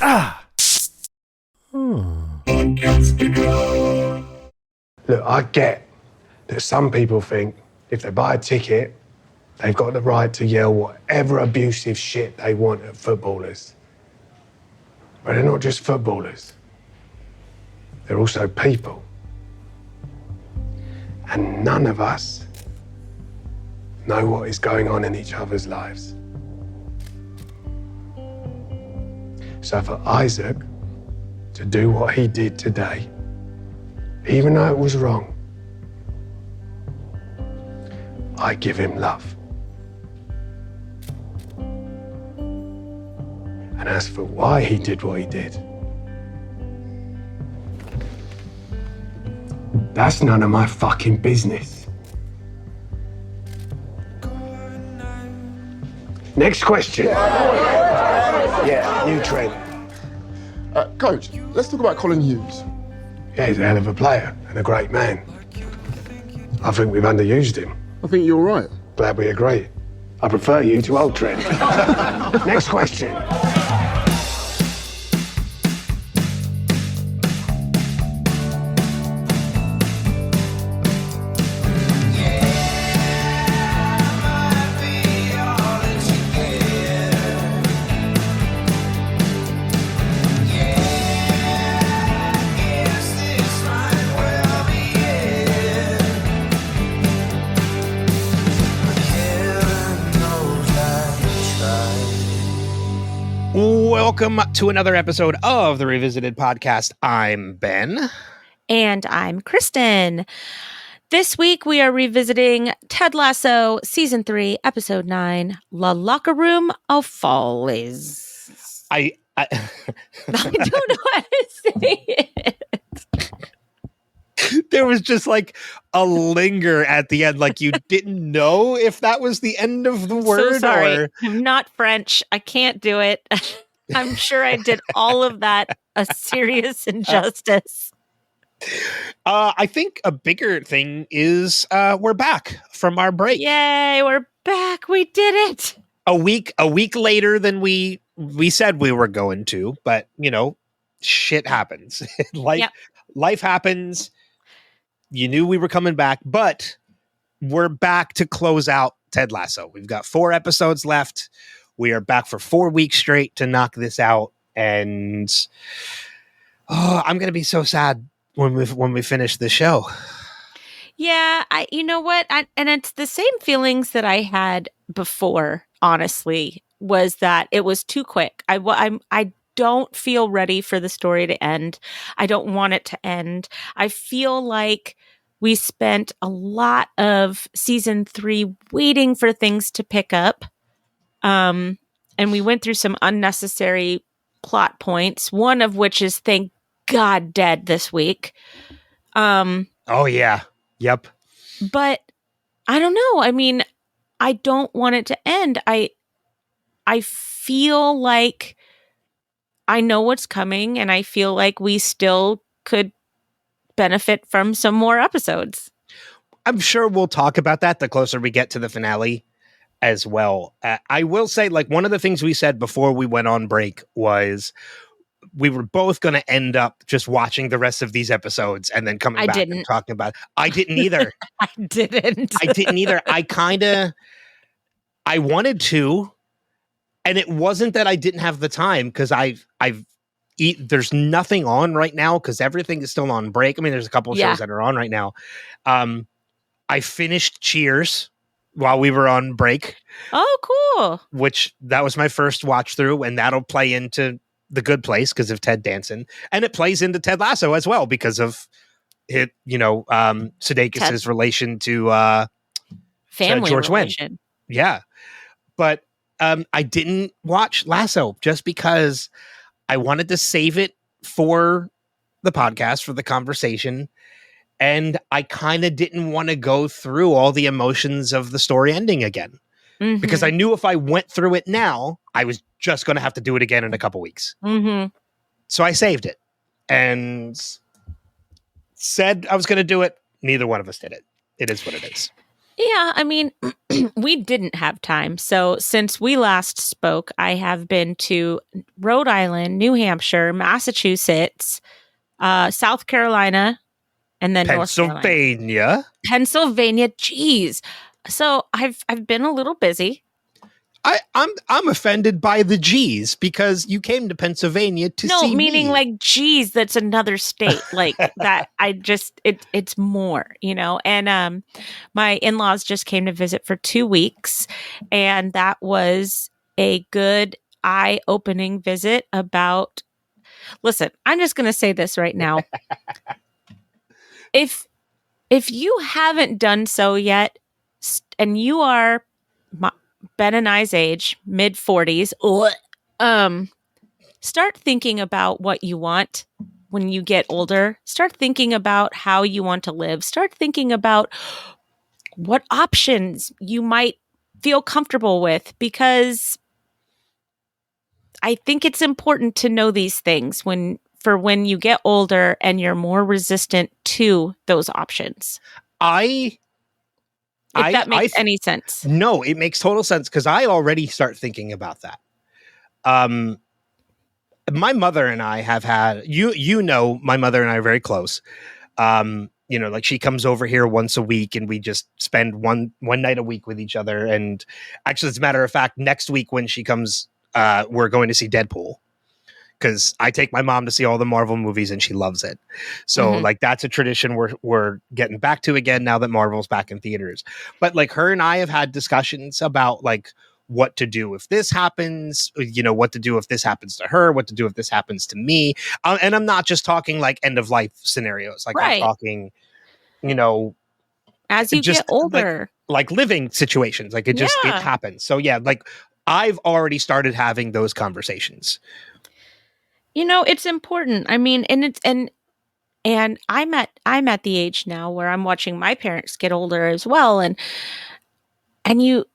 Look, I get that some people think if they buy a ticket, they've got the right to yell whatever abusive shit they want at footballers. But they're not just footballers. They're also people. And none of us know what is going on in each other's lives. So for Isaac to do what he did today, even though it was wrong, I give him love. And as for why he did what he did, that's none of my fucking business. Next question. Yeah, new trend. Coach, let's talk about Colin Hughes. Yeah, he's a hell of a player and a great man. I think we've underused him. I think you're right. Glad we agree. I prefer you to old trend. Next question. Welcome to another episode of the Revisited Podcast. I'm Ben. And I'm Kristin. This week we are revisiting Ted Lasso, Season 3, Episode 9, La Locker Room of Folles. I don't know how to say it. There was just like a linger at the end, like you didn't know if that was the end of the word. So sorry. Or... I'm not French. I can't do it. I'm sure I did all of that a serious injustice. I think a bigger thing is we're back from our break. Yay, we're back. We did it. A week later than we said we were going to, but you know, shit happens. Life happens. You knew we were coming back, but we're back to close out Ted Lasso. We've got 4 episodes left. We are back for 4 weeks straight to knock this out, and I'm going to be so sad when we finish the show. Yeah, you know what? And it's the same feelings that I had before, honestly, was that it was too quick. I don't feel ready for the story to end. I don't want it to end. I feel like we spent a lot of season 3 waiting for things to pick up. And we went through some unnecessary plot points, one of which is, thank God, dead this week. Oh, yeah. Yep. But I don't know. I mean, I don't want it to end. I feel like I know what's coming, and I feel like we still could benefit from some more episodes. I'm sure we'll talk about that the closer we get to the finale as well. I will say, like, one of the things we said before we went on break was we were both going to end up just watching the rest of these episodes and then coming back and talking about it. I didn't either. I didn't either. I wanted to, and it wasn't that I didn't have the time, because there's nothing on right now because everything is still on break. I mean, there's a couple of shows that are on right now. I finished Cheers while we were on break. Oh, cool. Which that was my first watch through, and that'll play into The Good Place because of Ted Danson, and it plays into Ted Lasso as well because of it, Sudeikis' relation to family George relation. Wendt. Yeah. But I didn't watch Lasso just because I wanted to save it for the podcast, for the conversation. And I kind of didn't want to go through all the emotions of the story ending again. Mm-hmm. Because I knew if I went through it now, I was just going to have to do it again in a couple weeks. Mm-hmm. So I saved it and said I was going to do it. Neither one of us did it. It is what it is. Yeah, I mean, we didn't have time. So since we last spoke, I have been to Rhode Island, New Hampshire, Massachusetts, South Carolina, and then North Carolina. Pennsylvania, geez. So I've been a little busy. I'm offended by the G's because you came to Pennsylvania to see me. No, meaning like, geez, that's another state. Like that. It's more, you know. And my in-laws just came to visit for 2 weeks, and that was a good eye-opening visit about. Listen, I'm just going to say this right now. If you haven't done so yet, and you are Ben and I's age, mid 40s, start thinking about what you want when you get older. Start thinking about how you want to live. Start thinking about what options you might feel comfortable with, because I think it's important to know these things when you get older and you're more resistant to those options. If that makes any sense. No, it makes total sense, because I already start thinking about that. My mother and I have had, my mother and I are very close. Like she comes over here once a week and we just spend one night a week with each other. And actually, as a matter of fact, next week when she comes, we're going to see Deadpool, because I take my mom to see all the Marvel movies and she loves it. So like that's a tradition we're getting back to again now that Marvel's back in theaters. But like her and I have had discussions about like what to do if this happens, what to do if this happens to her, what to do if this happens to me. And I'm not just talking like end of life scenarios. Like I'm talking, as you get older, like living situations. Like it happens. So yeah, like I've already started having those conversations. It's important. I mean, and I'm at the age now where I'm watching my parents get older as well. And you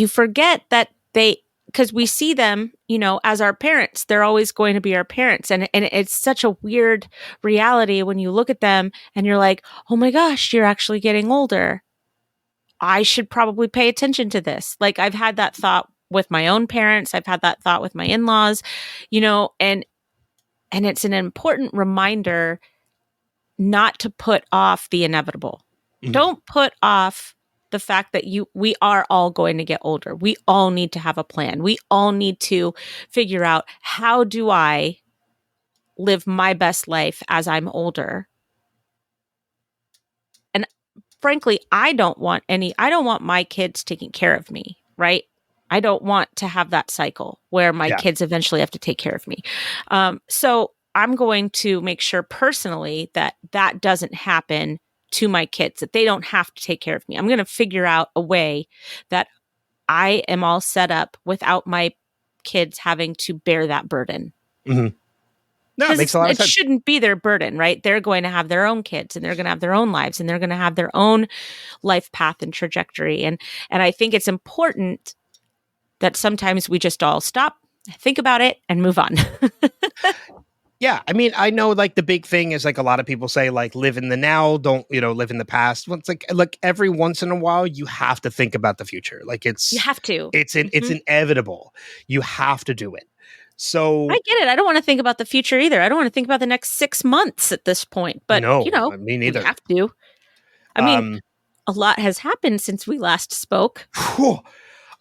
forget that because we see them, as our parents, they're always going to be our parents. And it's such a weird reality when you look at them and you're like, oh my gosh, you're actually getting older. I should probably pay attention to this. Like I've had that thought with my own parents. I've had that thought with my in-laws, and it's an important reminder not to put off the inevitable. Mm-hmm. Don't put off the fact that we are all going to get older. We all need to have a plan. We all need to figure out, how do I live my best life as I'm older? And frankly, I don't want my kids taking care of me, right? I don't want to have that cycle where my kids eventually have to take care of me. So I'm going to make sure personally that doesn't happen to my kids, that they don't have to take care of me. I'm going to figure out a way that I am all set up without my kids having to bear that burden. Mm-hmm. No, it makes a lot of sense. It shouldn't be their burden, right? They're going to have their own kids, and they're going to have their own lives, and they're going to have their own life path and trajectory. And I think it's important that sometimes we just all stop, think about it, and move on. Yeah. I mean, I know like the big thing is like a lot of people say like live in the now, don't, live in the past. Well, it's like every once in a while you have to think about the future. Like you have to. It's inevitable. You have to do it. So I get it. I don't want to think about the future either. I don't want to think about the next 6 months at this point. But me neither. We have to. I mean, a lot has happened since we last spoke.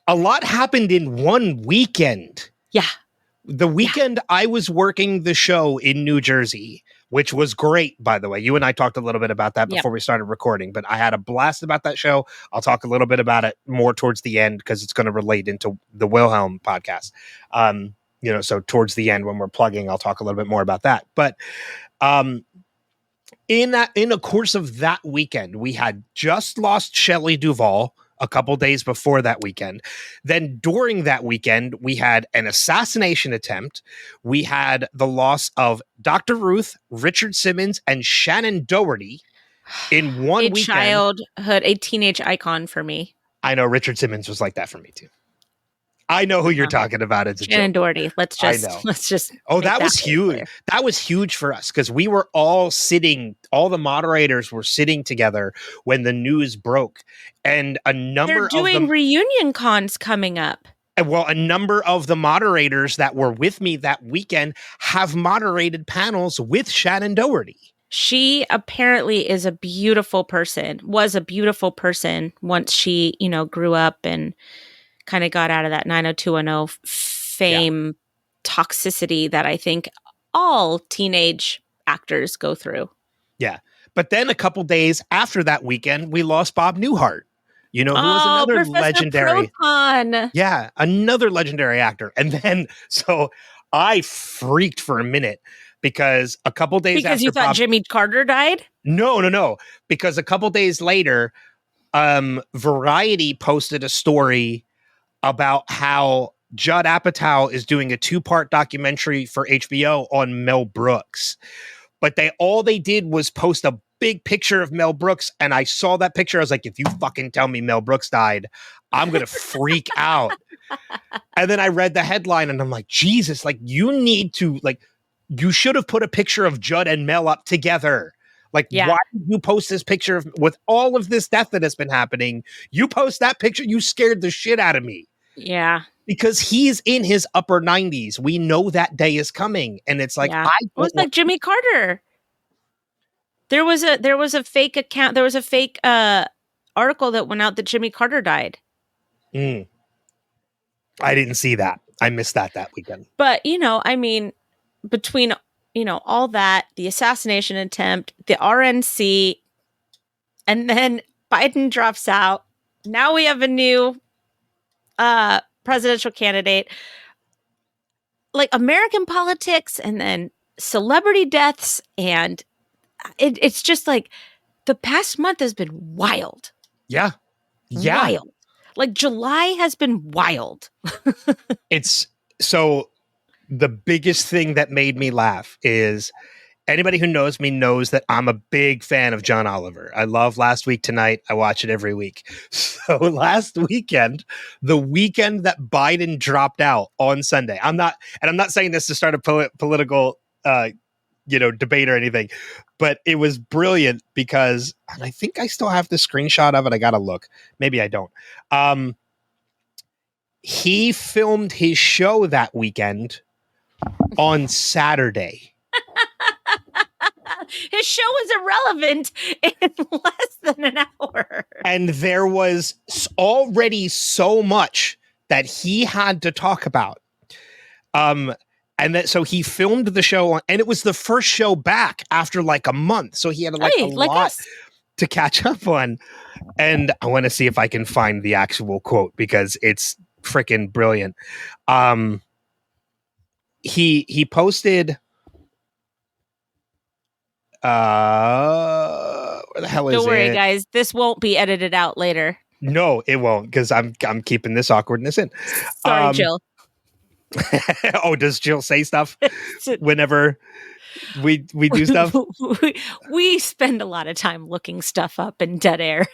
A lot happened in one weekend. Yeah. The weekend I was working the show in New Jersey, which was great, by the way. You and I talked a little bit about that before we started recording, but I had a blast about that show. I'll talk a little bit about it more towards the end because it's going to relate into the Wilhelm podcast. So towards the end when we're plugging, I'll talk a little bit more about that. But in the course of that weekend, we had just lost Shelley Duvall a couple days before that weekend. Then during that weekend, we had an assassination attempt. We had the loss of Dr. Ruth, Richard Simmons, and Shannon Doherty in one weekend. A teenage icon for me. I know Richard Simmons was like that for me too. I know who you're talking about. It's a Shannon joke. Doherty. Let's just. Oh, make that was huge. clear. That was huge for us because we were all the moderators were sitting together when the news broke, and a number They're doing of them. reunion cons coming up. Well, a number of the moderators that were with me that weekend have moderated panels with Shannon Doherty. She apparently is a beautiful person, was a beautiful person once she, grew up and kind of got out of that 90210 fame toxicity that I think all teenage actors go through. Yeah. But then a couple days after that weekend, we lost Bob Newhart. You know, who was another Professor legendary. Proton. Yeah, another legendary actor. And then, so I freaked for a minute because a couple days because after you thought Jimmy Carter died? No. Because a couple days later, Variety posted a story about how Judd Apatow is doing a 2-part documentary for HBO on Mel Brooks. But all they did was post a big picture of Mel Brooks, and I saw that picture. I was like, if you fucking tell me Mel Brooks died, I'm going to freak out. And then I read the headline, and I'm like, Jesus, like, you need to, like, you should have put a picture of Judd and Mel up together. Like, why did you post this picture with all of this death that has been happening? You post that picture, you scared the shit out of me. Yeah. Because he's in his upper 90s. We know that day is coming. And it's like, it was like Jimmy Carter. There was a fake account. There was a fake article that went out that Jimmy Carter died. I didn't see that. I missed that weekend. But, between, all that, the assassination attempt, the RNC, and then Biden drops out. Now we have a new presidential candidate. Like American politics and then celebrity deaths. And it's just like the past month has been wild. Yeah. Wild. Like July has been wild. It's so the biggest thing that made me laugh is anybody who knows me knows that I'm a big fan of John Oliver. I love Last Week Tonight. I watch it every week. So last weekend, the weekend that Biden dropped out on Sunday, I'm not saying this to start a political, debate or anything, but it was brilliant because, and I think I still have the screenshot of it. I got to look. Maybe I don't. He filmed his show that weekend on Saturday. His show was irrelevant in less than an hour. And there was already so much that he had to talk about. So he filmed the show, and it was the first show back after like a month. So he had a lot to catch up on. And I want to see if I can find the actual quote because it's freaking brilliant. He posted. Where the hell is it? Don't worry, guys. This won't be edited out later. No, it won't, because I'm keeping this awkwardness in. Sorry, Jill. Oh, does Jill say stuff whenever we do stuff? we spend a lot of time looking stuff up in dead air.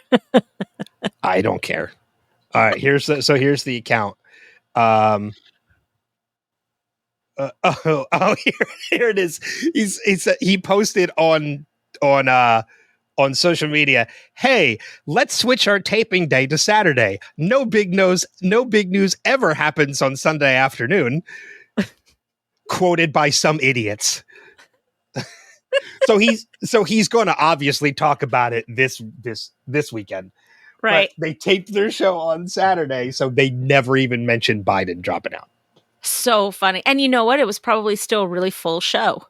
I don't care. All right, here's the account. Here it is. He posted on social media, "Hey, let's switch our taping day to Saturday. No big news ever happens on Sunday afternoon." Quoted by some idiots. So he's going to obviously talk about it this weekend. Right. But they taped their show on Saturday, so they never even mentioned Biden dropping out. So funny. And you know what? It was probably still a really full show.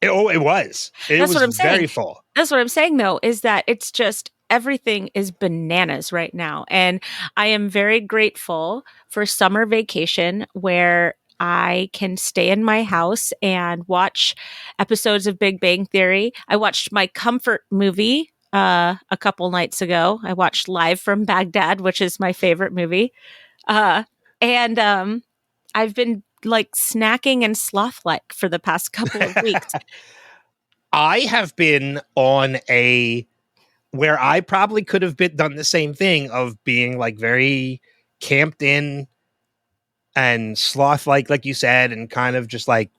It was. That's what I'm saying. Very full. That's what I'm saying, though, is that it's just everything is bananas right now. And I am very grateful for summer vacation where I can stay in my house and watch episodes of Big Bang Theory. I watched my comfort movie a couple nights ago. I watched Live from Baghdad, which is my favorite movie. And I've been like snacking and sloth-like for the past couple of weeks. I have been on where I probably could have done the same thing of being like very camped in and sloth, like you said, and kind of just like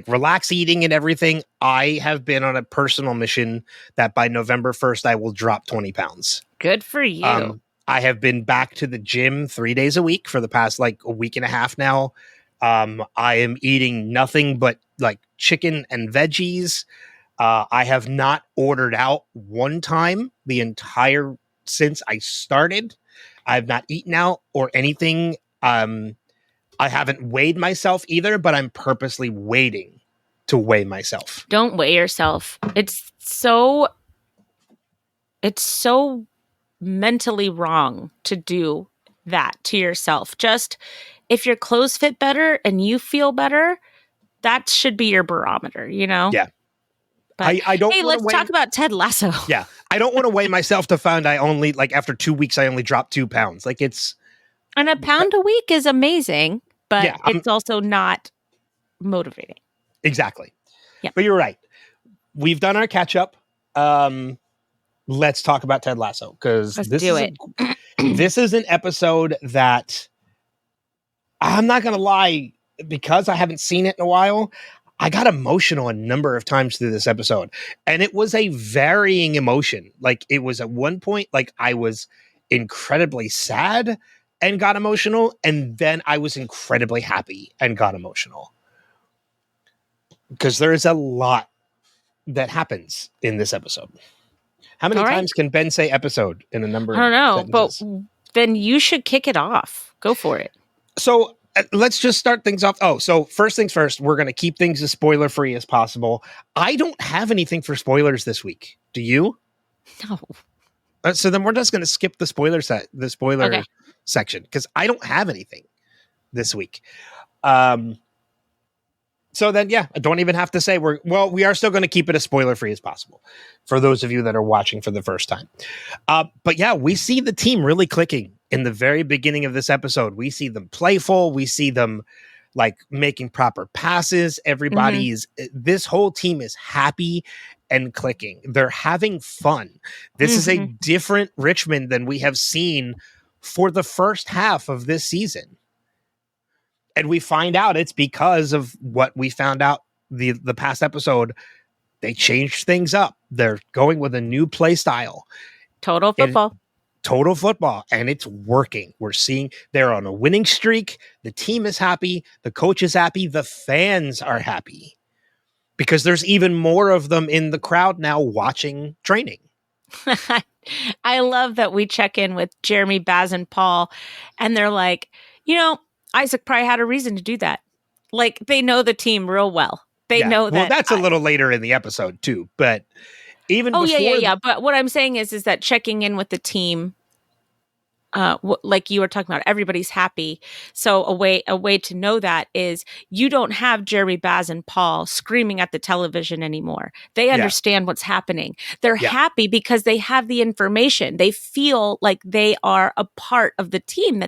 relax eating and everything. I have been on a personal mission that by November 1st, I will drop 20 pounds. Good for you. I have been back to the gym 3 days a week for the past like a week and a half now. I am eating nothing but like chicken and veggies. I have not ordered out one time since I started. I've not eaten out or anything. I haven't weighed myself either, but I'm purposely waiting to weigh myself. Don't weigh yourself. It's so mentally wrong to do that to yourself. Just if your clothes fit better and you feel better, that should be your barometer, you know? Yeah. But I don't hey, let's talk about Ted Lasso. Yeah. I don't want to weigh myself to find I only, like, after 2 weeks, I only dropped 2 pounds. Like, it's. And a pound a week is amazing, but Yeah, it's also not motivating. Exactly. Yeah. But you're right. We've done our catch up. Let's talk about Ted Lasso, because this is an episode that I'm not going to lie, because I haven't seen it in a while. I got emotional a number of times through this episode, and it was a varying emotion. Like, it was at one point, like, I was incredibly sad and got emotional, and then I was incredibly happy and got emotional. Because there is a lot that happens in this episode. How many times can Ben say episode in a number of sentences? But then you should kick it off. Go for it. So let's just start things off. Oh, so first things first, we're going to keep things as spoiler free as possible. I don't have anything for spoilers this week. Do you? No. So then we're just going to skip the spoiler section, because I don't have anything this week. So then, yeah, I don't even have to say we are still going to keep it as spoiler free as possible for those of you that are watching for the first time. But yeah, we see the team really clicking in the very beginning of this episode. We see them playful. We see them like making proper passes. This whole team is happy and clicking. They're having fun. This is a different Richmond than we have seen for the first half of this season. And we find out it's because of what we found out the past episode. They changed things up. They're going with a new play style. Total football. And it's working. We're seeing they're on a winning streak. The team is happy. The coach is happy. The fans are happy. Because there's even more of them in the crowd now watching training. I love that we check in with Jeremy, Baz, and Paul. And they're like, Isaac probably had a reason to do that. Like, they know the team real well. They know that. Well, that's a little later in the episode too. But even before, yeah. But what I'm saying is that checking in with the team, like you were talking about, everybody's happy. So a way to know that is you don't have Jeremy, Baz, and Paul screaming at the television anymore. They understand what's happening. They're happy because they have the information. They feel like they are a part of the team.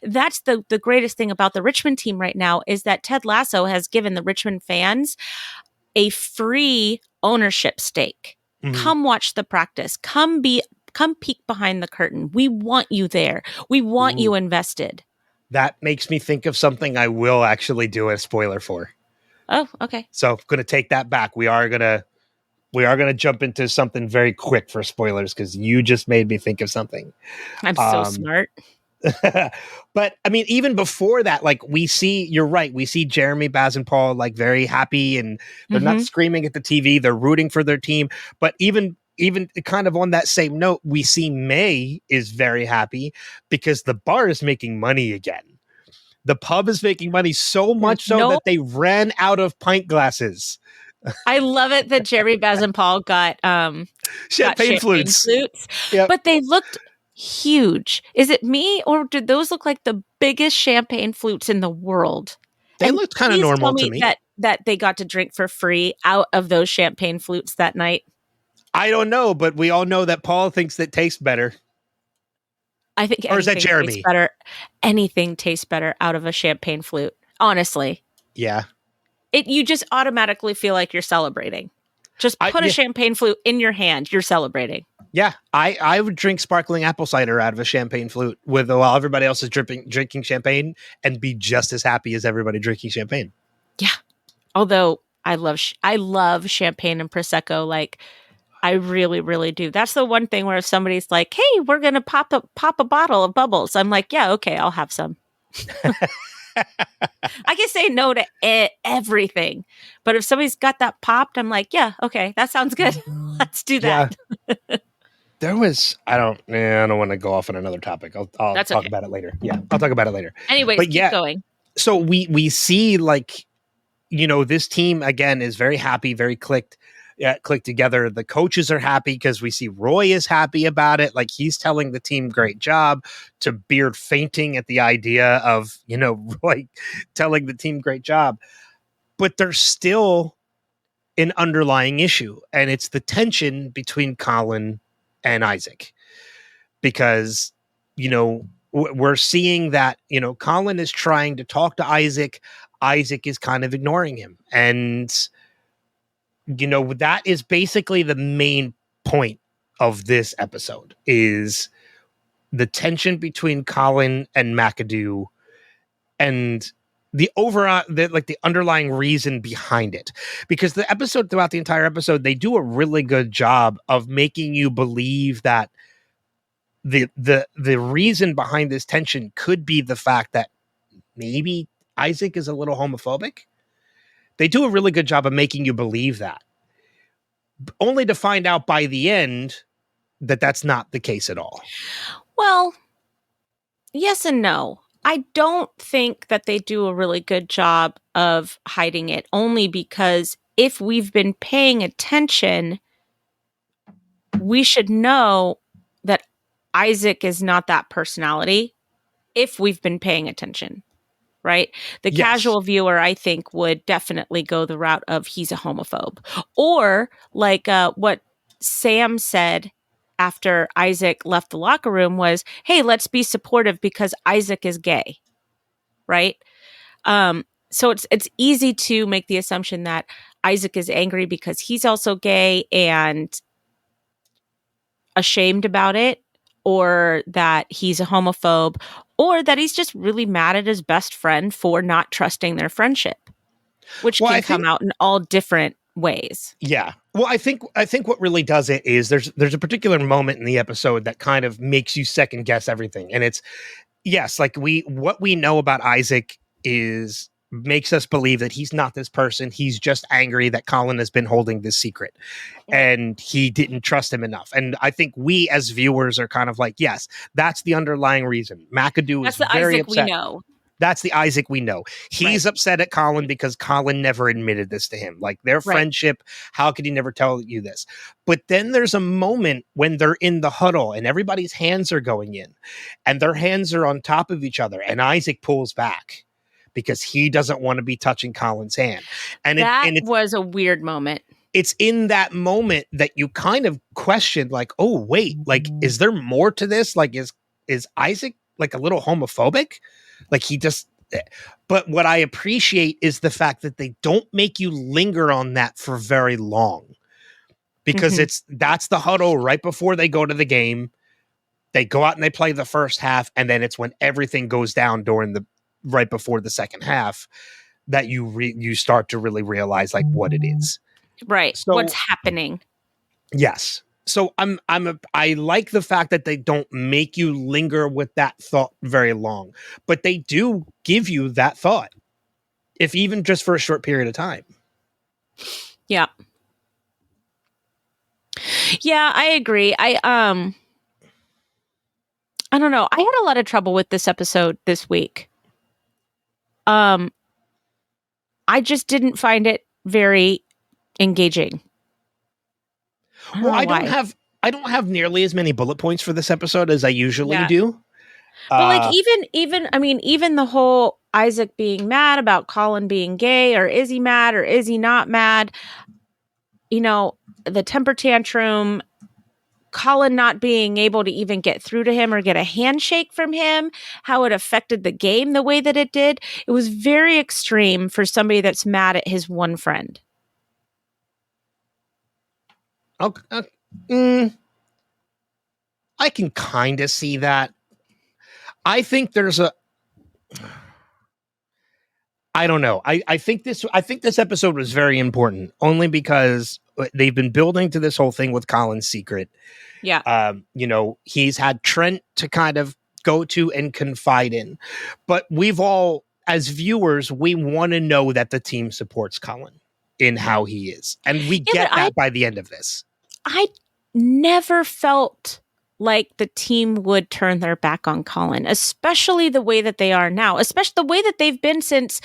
That's the greatest thing about the Richmond team right now is that Ted Lasso has given the Richmond fans a free ownership stake. Mm-hmm. Come watch the practice. Come peek behind the curtain. We want you there. We want you invested. That makes me think of something I will actually do a spoiler for. Oh, okay. So I'm going to take that back. We are going to jump into something very quick for spoilers because you just made me think of something. I'm so smart. But I mean, even before that, like you're right. We see Jeremy, Baz, and Paul like very happy and they're not screaming at the TV. They're rooting for their team. But even kind of on that same note, we see May is very happy because the bar is making money again. The pub is making money so much that they ran out of pint glasses. I love it that Jeremy, Baz, and Paul got champagne flutes. Yep. But they looked huge. Is it me or did those look like the biggest champagne flutes in the world? They looked kind of normal to me. That they got to drink for free out of those champagne flutes that night. I don't know, but we all know that Paul thinks that tastes better. I think, or is that Jeremy? Tastes better. Anything tastes better out of a champagne flute. Honestly, yeah. You just automatically feel like you're celebrating. Just put a champagne flute in your hand. You're celebrating. Yeah, I would drink sparkling apple cider out of a champagne flute while everybody else is drinking champagne and be just as happy as everybody drinking champagne. Yeah. Although I love champagne and Prosecco. Like, I really, really do. That's the one thing where if somebody's like, hey, we're going to pop a bottle of bubbles. I'm like, yeah, okay, I'll have some. I can say no to everything. But if somebody's got that popped, I'm like, yeah, okay, that sounds good. Let's do that. Yeah. There was, I don't want to go off on another topic. I'll talk about it later. Yeah, I'll talk about it later. Anyways, but keep going. So we see, like, this team again is very happy, very clicked together. The coaches are happy because we see Roy is happy about it. Like, he's telling the team great job, to Beard fainting at the idea of, Roy telling the team great job. But there's still an underlying issue, and it's the tension between Colin and Isaac, because we're seeing that Colin is trying to talk to Isaac is kind of ignoring him, and that is basically the main point of this episode, is the tension between Colin and McAdoo, and the underlying reason behind it. Because throughout the entire episode, they do a really good job of making you believe that the reason behind this tension could be the fact that maybe Isaac is a little homophobic. They do a really good job of making you believe that, only to find out by the end that that's not the case at all. Well, yes and no. I don't think that they do a really good job of hiding it, only because if we've been paying attention, we should know that Isaac is not that personality if we've been paying attention, right? The casual viewer, I think, would definitely go the route of he's a homophobe. Or like what Sam said after Isaac left the locker room was, hey, let's be supportive because Isaac is gay, right? So it's easy to make the assumption that Isaac is angry because he's also gay and ashamed about it, or that he's a homophobe, or that he's just really mad at his best friend for not trusting their friendship, which can come out in all different ways. Yeah. Well, I think what really does it is there's a particular moment in the episode that kind of makes you second guess everything. And it's, yes, like what we know about Isaac makes us believe that he's not this person. He's just angry that Colin has been holding this secret and he didn't trust him enough. And I think we as viewers are kind of like, yes, that's the underlying reason. McAdoo is very upset. That's the Isaac we know. That's the Isaac we know. He's upset at Colin because Colin never admitted this to him. Like, their friendship, how could he never tell you this? But then there's a moment when they're in the huddle and everybody's hands are going in and their hands are on top of each other, and Isaac pulls back because he doesn't want to be touching Colin's hand. And it was a weird moment. It's in that moment that you kind of question, like, oh, wait, like, is there more to this? Like, is Isaac like a little homophobic? Like, but what I appreciate is the fact that they don't make you linger on that for very long, because that's the huddle right before they go to the game. They go out and they play the first half, and then it's when everything goes down right before the second half that you start to really realize like what it is. Right. So, what's happening. Yes. So I like the fact that they don't make you linger with that thought very long, but they do give you that thought, if even just for a short period of time. Yeah. Yeah, I agree. I don't know. I had a lot of trouble with this episode this week. I just didn't find it very engaging. I don't have nearly as many bullet points for this episode as I usually do. But like even the whole Isaac being mad about Colin being gay, or is he mad or is he not mad? The temper tantrum, Colin not being able to even get through to him or get a handshake from him, how it affected the game the way that it did. It was very extreme for somebody that's mad at his one friend. I can kind of see that. I think there's I don't know. I think this episode was very important only because they've been building to this whole thing with Colin's secret. Yeah. He's had Trent to kind of go to and confide in, but we've all, as viewers, we want to know that the team supports Colin in how he is. And we get that by the end of this. I never felt like the team would turn their back on Colin, especially the way that they are now, especially the way that they've been since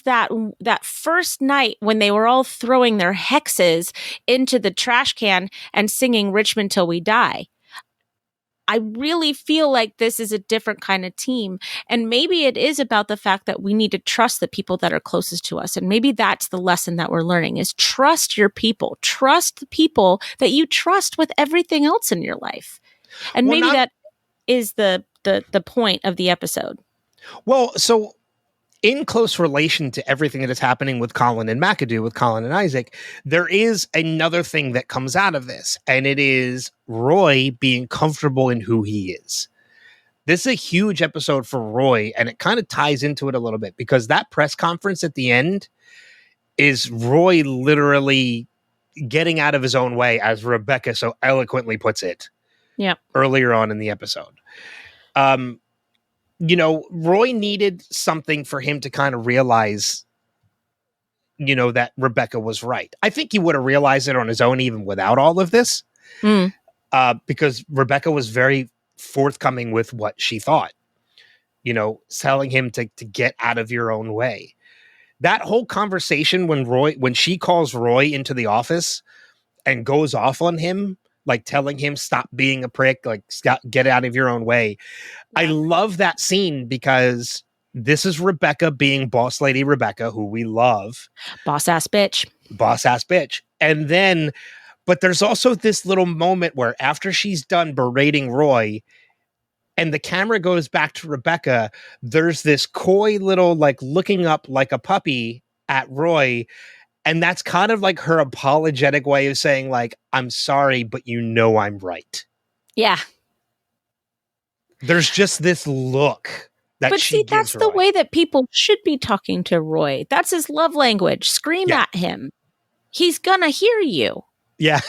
that first night when they were all throwing their hexes into the trash can and singing Richmond Till We Die. I really feel like this is a different kind of team. And maybe it is about the fact that we need to trust the people that are closest to us. And maybe that's the lesson that we're learning is trust your people. Trust the people that you trust with everything else in your life. And maybe that is the point of the episode. Well, so in close relation to everything that is happening with Colin and McAdoo, with Colin and Isaac, there is another thing that comes out of this, and it is Roy being comfortable in who he is. This is a huge episode for Roy, and it kind of ties into it a little bit because that press conference at the end is Roy literally getting out of his own way, as Rebecca so eloquently puts it. Yeah. Earlier on in the episode. Roy needed something for him to kind of realize, that Rebecca was right. I think he would have realized it on his own, even without all of this, because Rebecca was very forthcoming with what she thought, telling him to get out of your own way. That whole conversation when she calls Roy into the office and goes off on him, like telling him stop being a prick, like get out of your own way. Yeah. I love that scene because this is Rebecca being boss lady Rebecca, who we love. Boss ass bitch. And then, but there's also this little moment where after she's done berating Roy and the camera goes back to Rebecca, there's this coy little, like looking up like a puppy at Roy. And that's kind of like her apologetic way of saying, like, I'm sorry, but I'm right. Yeah. There's just this look that but she see, that's gives the Roy. way that people should be talking to Roy. That's his love language. Scream at him. He's gonna hear you. Yeah.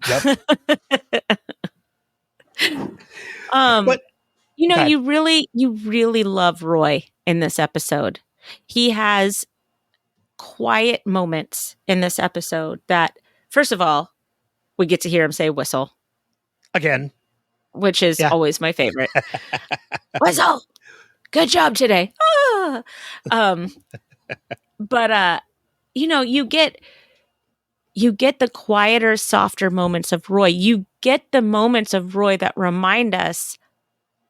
Yep. But you really love Roy in this episode. He has quiet moments in this episode that, first of all, we get to hear him say whistle again, which is always my favorite. Whistle, good job today. But you get the quieter, softer moments of Roy. You get the moments of Roy that remind us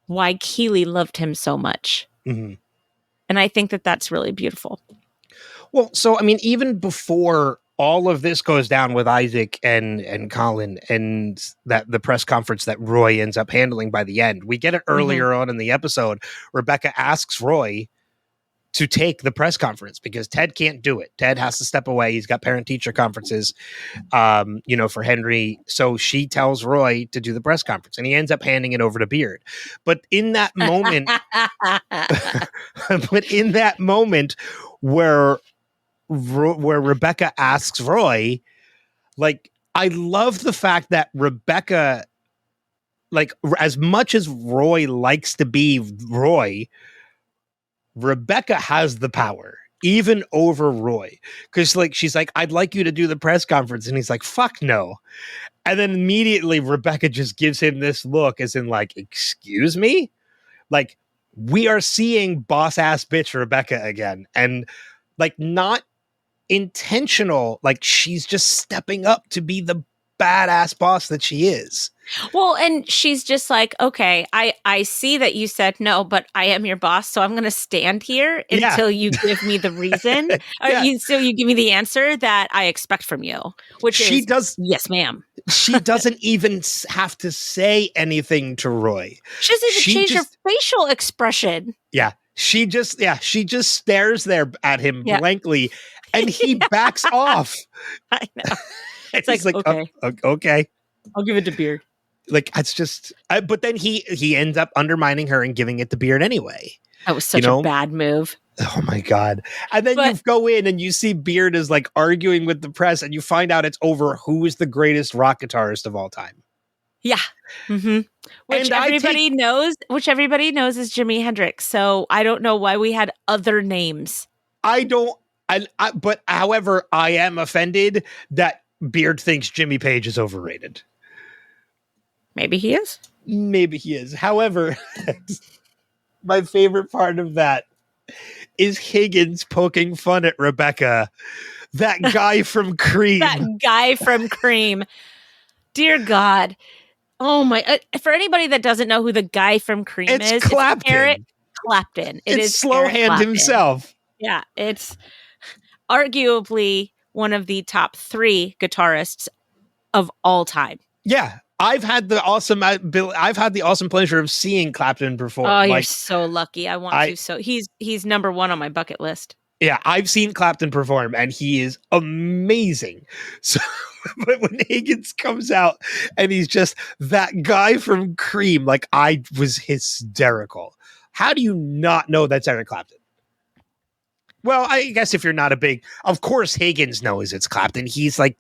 why Keeley loved him so much. Mm-hmm. And I think that that's really beautiful. Well, so, I mean, even before all of this goes down with Isaac and Colin and that the press conference that Roy ends up handling by the end, we get it earlier on in the episode. Rebecca asks Roy to take the press conference because Ted can't do it. Ted has to step away. He's got parent-teacher conferences, for Henry. So she tells Roy to do the press conference, and he ends up handing it over to Beard. But in that moment, where Rebecca asks Roy, like, I love the fact that Rebecca, like, as much as Roy likes to be Roy, Rebecca has the power even over Roy, because like she's like, I'd like you to do the press conference, and he's like, fuck no. And then immediately Rebecca just gives him this look as in like, excuse me? Like, we are seeing boss ass bitch Rebecca again, and like, not intentional, like she's just stepping up to be the badass boss that she is. Well, and she's just like, okay, I see that you said no, but I am your boss, so I'm going to stand here until you give me the reason, or you give me the answer that I expect from you, which yes, ma'am. She doesn't even have to say anything to Roy. She doesn't even change her facial expression. Yeah, she just stares there at him blankly, and he backs off. I know. It's He's like, okay, okay. I'll give it to Beard. Like, it's just, but then he ends up undermining her and giving it to Beard anyway. That was such a bad move. Oh my God. And then you go in and you see Beard is like arguing with the press and you find out it's over who is the greatest rock guitarist of all time. Yeah. Mm-hmm. Which everybody knows is Jimi Hendrix. So I don't know why we had other names. But however, I am offended that Beard thinks Jimmy Page is overrated. Maybe he is. Maybe he is. However, my favorite part of that is Higgins poking fun at Rebecca. That guy from Cream. That guy from Cream. Dear God. Oh my. For anybody that doesn't know who the guy from Cream is, Clapton. It's Eric Clapton. It's Slowhand himself. Yeah. It's arguably one of the top 3 guitarists of all time. Yeah. I've had the awesome pleasure of seeing Clapton perform. Oh, you're so lucky. I want to. So he's number 1 on my bucket list. Yeah, I've seen Clapton perform, and he is amazing. So, but when Higgins comes out and he's just that guy from Cream, like, I was hysterical. How do you not know that's Eric Clapton? Well, I guess if you're not of course Higgins knows it's Clapton. He's like,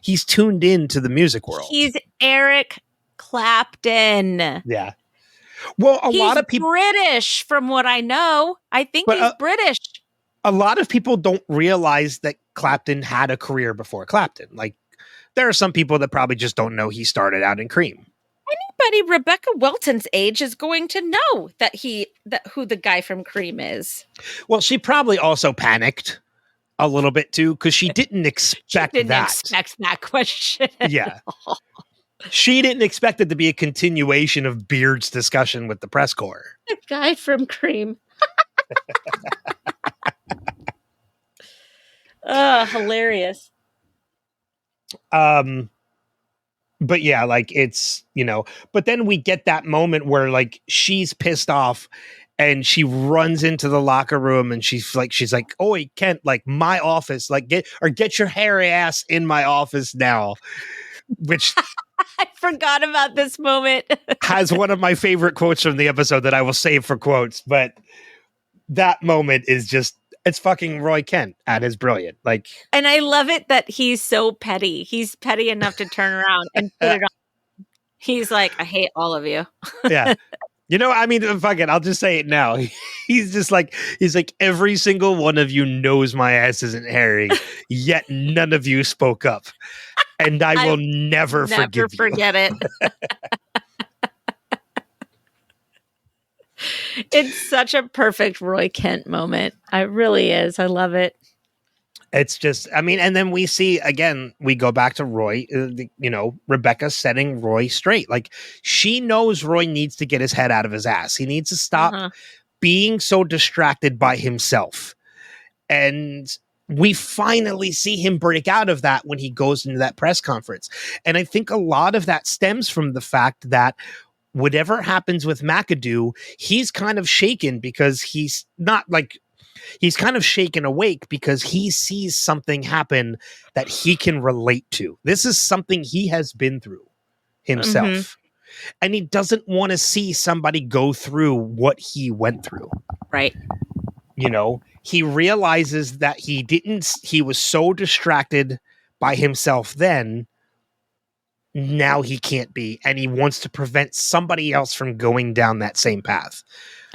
he's tuned into the music world. He's Eric Clapton. Yeah. Well, a lot of people British, from what I know. I think he's British. A lot of people don't realize that Clapton had a career before Clapton. Like, there are some people that probably just don't know he started out in Cream. Anybody Rebecca Welton's age is going to know who the guy from Cream is. Well, she probably also panicked a little bit too, because she didn't expect that question. Yeah. She didn't expect it to be a continuation of Beard's discussion with the press corps. The guy from Cream. Oh, hilarious. But yeah, like, it's, but then we get that moment where, like, she's pissed off and she runs into the locker room and she's like, "Oh, Kent, like, my office, like, get your hairy ass in my office now," which I forgot about this moment. has one of my favorite quotes from the episode that I will save for quotes. But that moment is just, it's fucking Roy Kent at his brilliant. Like, and I love it that he's so petty. He's petty enough to turn around and put it on. He's like, "I hate all of you." Yeah. I mean, fuck it. I'll just say it now. He's like, "Every single one of you knows my ass isn't hairy, yet none of you spoke up. And I will never forget it." It's such a perfect Roy Kent moment. It really is. I love it. It's just, I mean, and then we see, again, we go back to Roy, Rebecca setting Roy straight. Like, she knows Roy needs to get his head out of his ass. He needs to stop being so distracted by himself. And we finally see him break out of that when he goes into that press conference. And I think a lot of that stems from the fact that whatever happens with McAdoo, he's kind of shaken because he's kind of shaken awake because he sees something happen that he can relate to. This is something he has been through himself. Mm-hmm. And he doesn't want to see somebody go through what he went through. Right. He realizes that he was so distracted by himself then. Now he can't be, and he wants to prevent somebody else from going down that same path.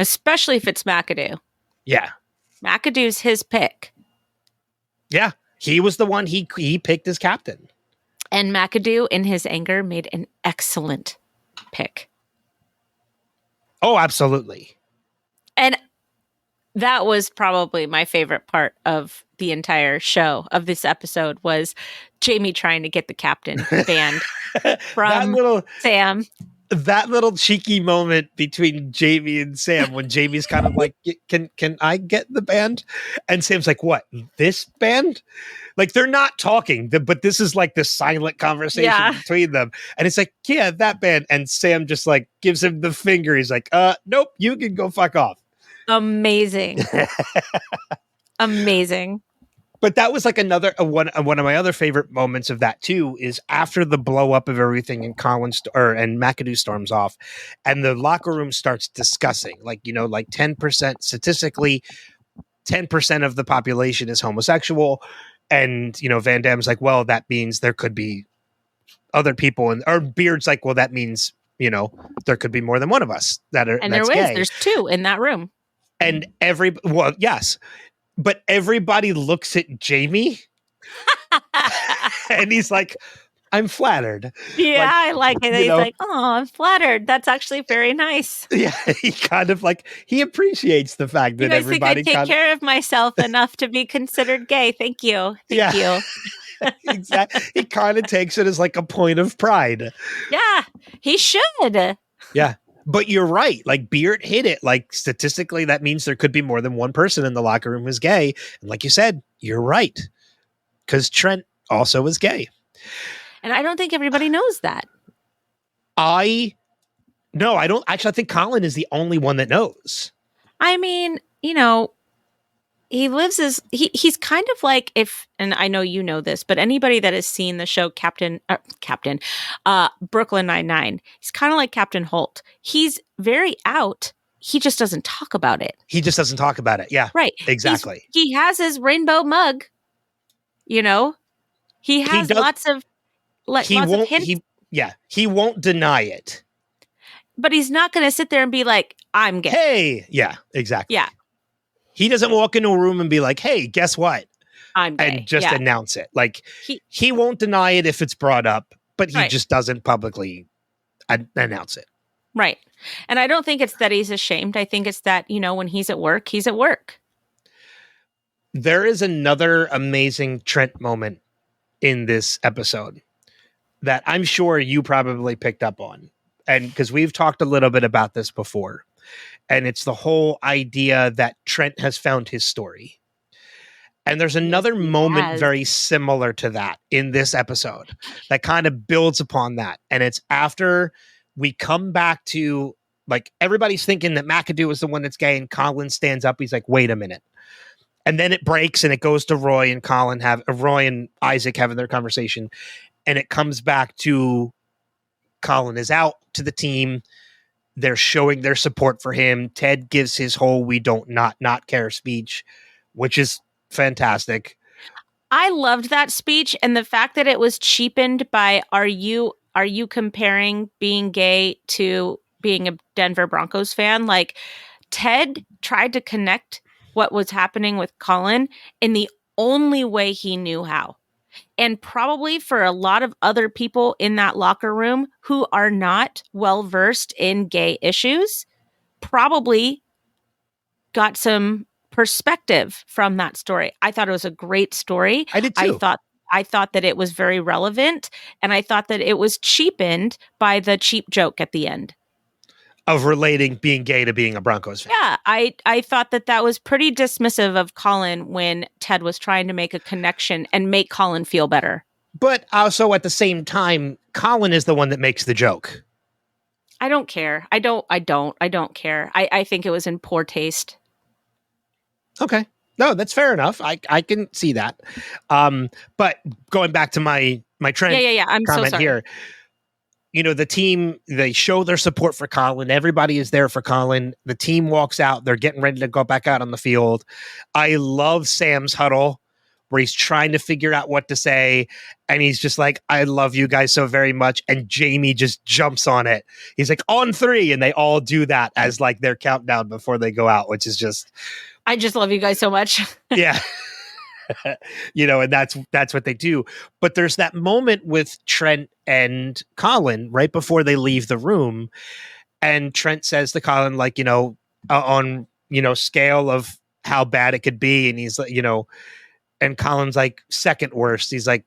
Especially if it's McAdoo. Yeah. McAdoo's his pick. Yeah. He was the one he picked as captain. And McAdoo, in his anger, made an excellent pick. Oh, absolutely. And that was probably my favorite part of the entire show, of this episode, was Jamie trying to get the captain banned from Sam. That little cheeky moment between Jamie and Sam when Jamie's kind of like, can I get the band? And Sam's like, "What, this band?" Like, they're not talking, but this is like the silent conversation between them. And it's like, "Yeah, that band." And Sam just like gives him the finger. He's like, "Nope, you can go fuck off." Amazing. Amazing. But that was like another one of my other favorite moments of that too is after the blow up of everything and and McAdoo storms off, and the locker room starts discussing like 10% statistically, 10% of the population is homosexual, and Van Damme's like, well, that means there could be other people, and or Beard's like, well, that means there could be more than one of us that are And that's gay. there's two in that room, and yes. But everybody looks at Jamie and he's like, I'm flattered. Yeah, I like it. He's like, oh, I'm flattered. That's actually very nice. Yeah, he kind of he appreciates the fact that everybody think I take care of myself enough to be considered gay. Thank you. Thank you. Exactly. He kind of takes it as like a point of pride. Yeah, he should. Yeah. But you're right. Like Beard hit it. Like statistically, that means there could be more than one person in the locker room who's gay. And like you said, you're right. Because Trent also is gay. And I don't think everybody knows that. No, I don't. Actually, I think Colin is the only one that knows. I mean, he lives as he's kind of like and I know you know this, but anybody that has seen the show Brooklyn Nine-Nine, he's kind of like Captain Holt. He's very out. He just doesn't talk about it. Yeah, right. Exactly. He has his rainbow mug. He has lots of hints. He won't deny it. But he's not going to sit there and be like, I'm gay. Hey, yeah, exactly. Yeah. He doesn't walk into a room and be like, hey, guess what? I'm gay. And just announce it. Like, he won't deny it if it's brought up, but he just doesn't publicly announce it. Right. And I don't think it's that he's ashamed. I think it's that, when he's at work, he's at work. There is another amazing Trent moment in this episode that I'm sure you probably picked up on. And because we've talked a little bit about this before. And it's the whole idea that Trent has found his story. And there's another moment very similar to that in this episode that kind of builds upon that. And it's after we come back to, like, everybody's thinking that McAdoo is the one that's gay, and Colin stands up. He's like, wait a minute. And then it breaks and it goes to Roy and Isaac having their conversation. And it comes back to Colin is out to the team. They're showing their support for him. Ted gives his whole "we don't not care" speech, which is fantastic. I loved that speech, and the fact that it was cheapened by are you comparing being gay to being a Denver Broncos fan? Like, Ted tried to connect what was happening with Colin in the only way he knew how. And probably for a lot of other people in that locker room who are not well-versed in gay issues, probably got some perspective from that story. I thought it was a great story. I did too. I thought that it was very relevant, and I thought that it was cheapened by the cheap joke at the end. Of relating being gay to being a Broncos fan. Yeah, I thought that was pretty dismissive of Colin when Ted was trying to make a connection and make Colin feel better. But also at the same time, Colin is the one that makes the joke. I don't care. I don't care. I think it was in poor taste. Okay. No, that's fair enough. I can see that. But going back to my Trent I'm comment so sorry. here. The team, they show their support for Colin. Everybody is there for Colin. The team walks out. They're getting ready to go back out on the field. I love Sam's huddle where he's trying to figure out what to say. And he's just like, I love you guys so very much. And Jamie just jumps on it. He's like, on 3. And they all do that as like their countdown before they go out, which is just... I just love you guys so much. Yeah. And that's what they do. But there's that moment with Trent and Colin right before they leave the room. And Trent says to Colin, like, on, scale of how bad it could be. And he's like, and Colin's like, second worst. He's like,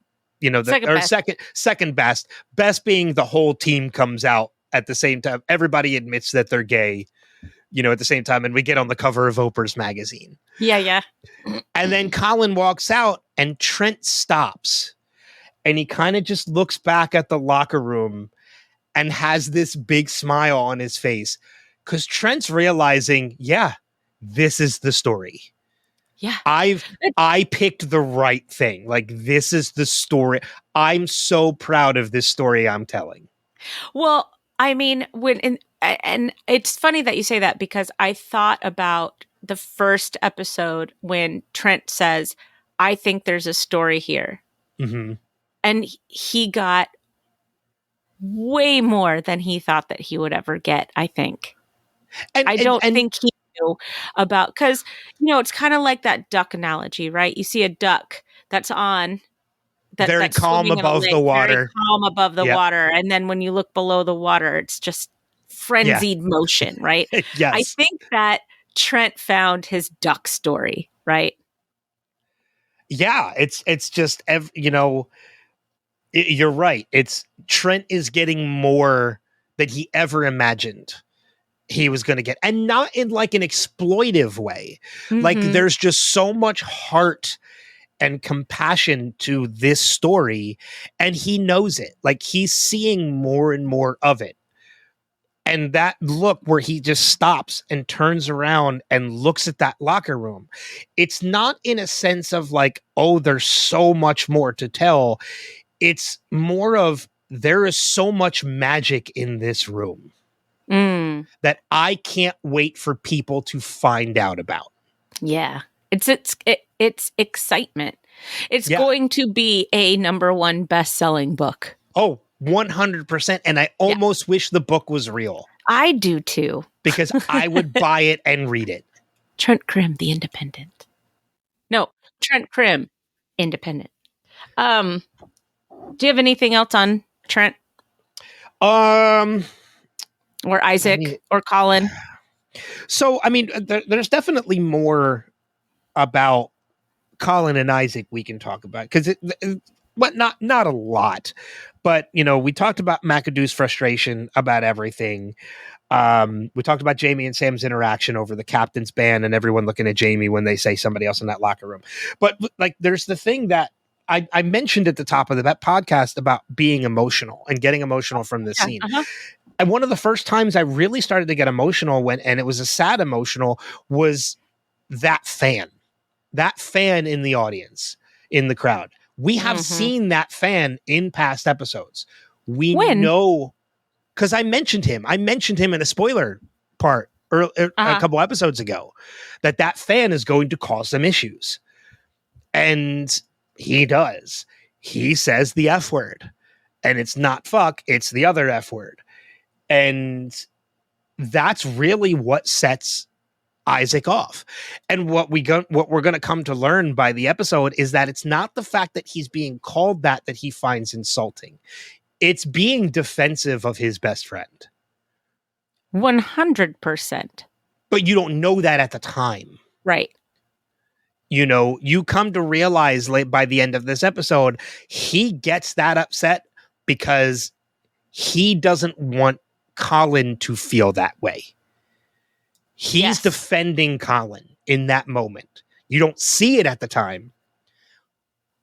second best being the whole team comes out at the same time. Everybody admits that they're gay, at the same time. And we get on the cover of Oprah's magazine. Yeah. And then Colin walks out and Trent stops and he kind of just looks back at the locker room and has this big smile on his face because Trent's realizing, yeah, this is the story. Yeah. I picked the right thing. Like, this is the story. I'm so proud of this story I'm telling. Well, I mean, and it's funny that you say that, because I thought about the first episode when Trent says, "I think there's a story here." Mm-hmm. And he got way more than he thought that he would ever get, I think. I don't think he knew about, because, it's kind of like that duck analogy, right? You see a duck that's very that's calm swimming in a above lake, the water. very calm above the Yep. water. And then when you look below the water, it's just frenzied motion, right? Yes. I think that Trent found his duck story, right? Yeah, it's just, you're right. It's Trent is getting more than he ever imagined he was going to get, and not in like an exploitive way. Like, there's just so much heart and compassion to this story, and he knows it. Like, he's seeing more and more of it. And that look where he just stops and turns around and looks at that locker room, it's not in a sense of like, oh, there's so much more to tell. It's more of, there is so much magic in this room that I can't wait for people to find out about. Yeah. It's excitement. It's Yeah. going to be a #1 best-selling book. Oh, 100%. And I almost wish the book was real. I do too. Because I would buy it and read it. Trent Crimm, The Independent. No, Trent Crimm, Independent. Do you have anything else on Trent? Or Isaac or Colin? So, I mean, there's definitely more about Colin and Isaac we can talk about, because but not a lot. But, we talked about McAdoo's frustration about everything. We talked about Jamie and Sam's interaction over the captain's ban and everyone looking at Jamie when they say somebody else in that locker room. But like, there's the thing that I mentioned at the top of that podcast about being emotional and getting emotional from this scene. And one of the first times I really started to get emotional, and it was a sad emotional, was that fan in the audience, in the crowd. We have seen that fan in past episodes. We know, because I mentioned him in a spoiler part a couple episodes ago, that fan is going to cause some issues. And he does. He says the F word, and it's not fuck, it's the other F word. And that's really what sets Isaac off. And what we're going to come to learn by the episode is that it's not the fact that he's being called that he finds insulting. It's being defensive of his best friend. 100%. But you don't know that at the time. Right. You come to realize by the end of this episode, he gets that upset because he doesn't want Colin to feel that way. He's defending Colin in that moment. You don't see it at the time.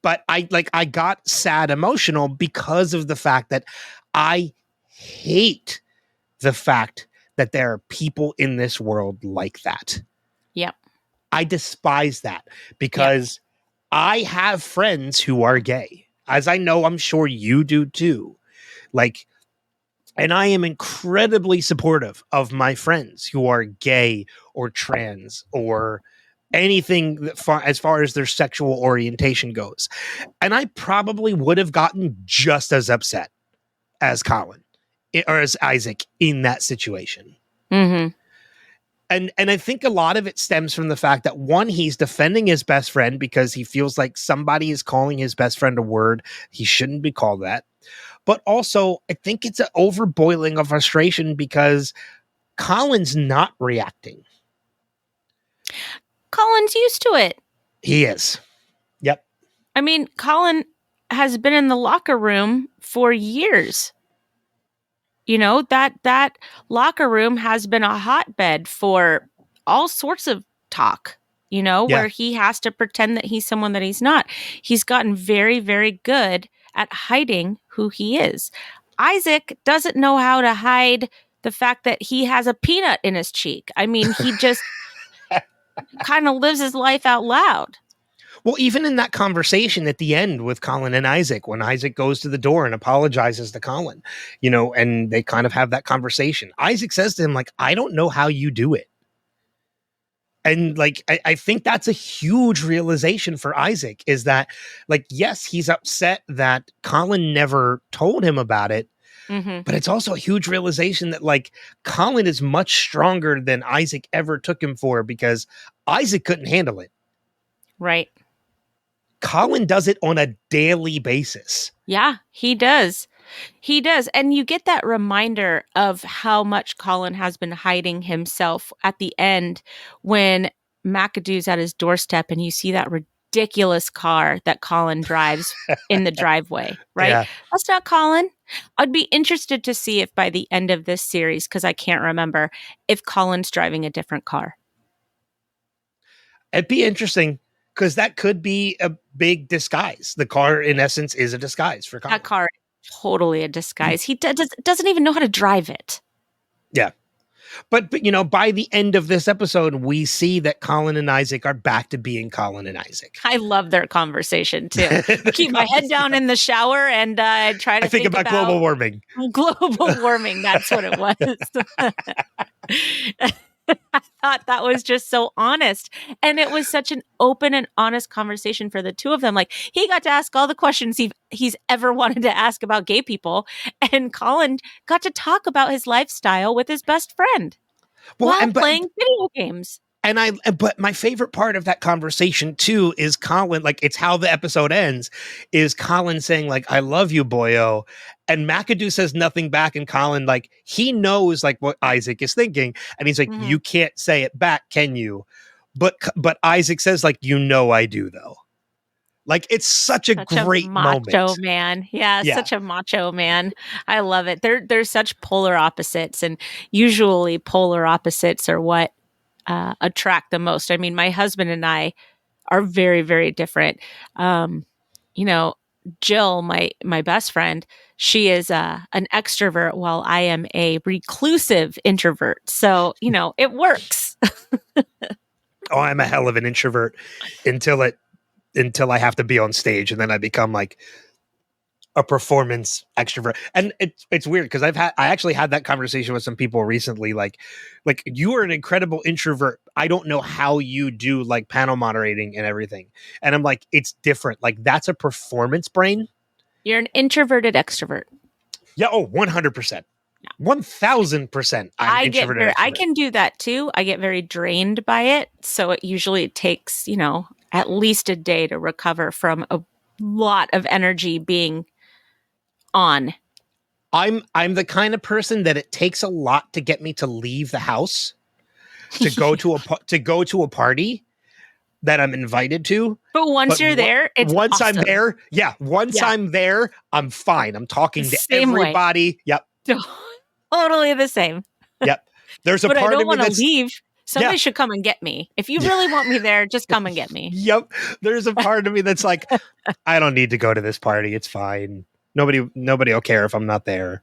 But I got sad emotional because of the fact that I hate the fact that there are people in this world like that. Yep. I despise that, because I have friends who are gay, as I know I'm sure you do too. And I am incredibly supportive of my friends who are gay or trans or anything as far as their sexual orientation goes. And I probably would have gotten just as upset as Colin or as Isaac in that situation. And I think a lot of it stems from the fact that, one, he's defending his best friend because he feels like somebody is calling his best friend a word he shouldn't be called that. But also, I think it's an overboiling of frustration because Colin's not reacting. Colin's used to it. He is. Yep. I mean, Colin has been in the locker room for years. That locker room has been a hotbed for all sorts of talk, where he has to pretend that he's someone that he's not. He's gotten very, very good at hiding who he is. Isaac doesn't know how to hide the fact that he has a peanut in his cheek. I mean, he just kind of lives his life out loud. Well, even in that conversation at the end with Colin and Isaac, when Isaac goes to the door and apologizes to Colin, and they kind of have that conversation. Isaac says to him, like, I don't know how you do it. And like, I think that's a huge realization for Isaac, is that, like, yes, he's upset that Colin never told him about it, but it's also a huge realization that, like, Colin is much stronger than Isaac ever took him for, because Isaac couldn't handle it. Right. Colin does it on a daily basis. Yeah, he does. He does. And you get that reminder of how much Colin has been hiding himself at the end when McAdoo's at his doorstep and you see that ridiculous car that Colin drives in the driveway, right? Yeah. That's not Colin. I'd be interested to see if by the end of this series, because I can't remember, if Colin's driving a different car. It'd be interesting, because that could be a big disguise. The car, in essence, is a disguise for Colin. That car is totally a disguise. He doesn't even know how to drive it. Yeah. But by the end of this episode, we see that Colin and Isaac are back to being Colin and Isaac. I love their conversation, too. Keep my head down in the shower and try to think about global warming. Global warming, that's what it was. I thought that was just so honest. And it was such an open and honest conversation for the two of them. Like, he got to ask all the questions he's ever wanted to ask about gay people. And Colin got to talk about his lifestyle with his best friend while playing video games. But my favorite part of that conversation too is Colin, like, it's how the episode ends, is Colin saying, like, I love you, boyo. And McAdoo says nothing back. And Colin, like, he knows, like, what Isaac is thinking. And he's like, you can't say it back, can you? But Isaac says, like, I do, though. Like, it's such a great macho moment. Man. Yeah, such a macho man. I love it. They're such polar opposites. And usually polar opposites are what attract the most. I mean, my husband and I are very, very different. Jill, my best friend, she is an extrovert while I am a reclusive introvert. So, it works. Oh, I'm a hell of an introvert until I have to be on stage, and then I become like a performance extrovert. And it's weird, because I actually had that conversation with some people recently, like you are an incredible introvert. I don't know how you do, like, panel moderating and everything. And I'm like, it's different. Like, that's a performance brain. You're an introverted extrovert. Yeah. Oh, 100%. 1000%. I can do that too. I get very drained by it. So it usually takes, at least a day to recover from a lot of energy being on. I'm the kind of person that it takes a lot to get me to leave the house to go to a party that I'm invited to. But once you're there, it's once awesome. I'm there, I'm there, I'm fine. I'm talking to everybody. Way. Yep. Totally the same. Yep. There's a but part I don't of me want to that's leave. Somebody should come and get me. If you really want me there, just come and get me. Yep. There's a part of me that's like, I don't need to go to this party. It's fine. Nobody will care if I'm not there.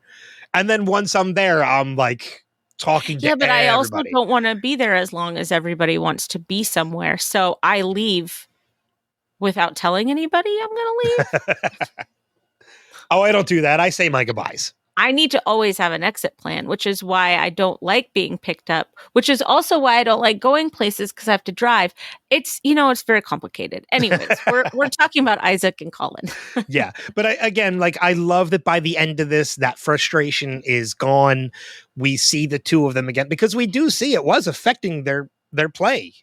And then once I'm there, I'm like talking to everybody. I also don't want to be there as long as everybody wants to be somewhere. So I leave without telling anybody I'm going to leave. Oh, I don't do that. I say my goodbyes. I need to always have an exit plan, which is why I don't like being picked up, which is also why I don't like going places, because I have to drive. It's, it's very complicated. Anyways, we're talking about Isaac and Colin. Yeah. But I love that by the end of this, that frustration is gone. We see the two of them again, because we do see it was affecting their play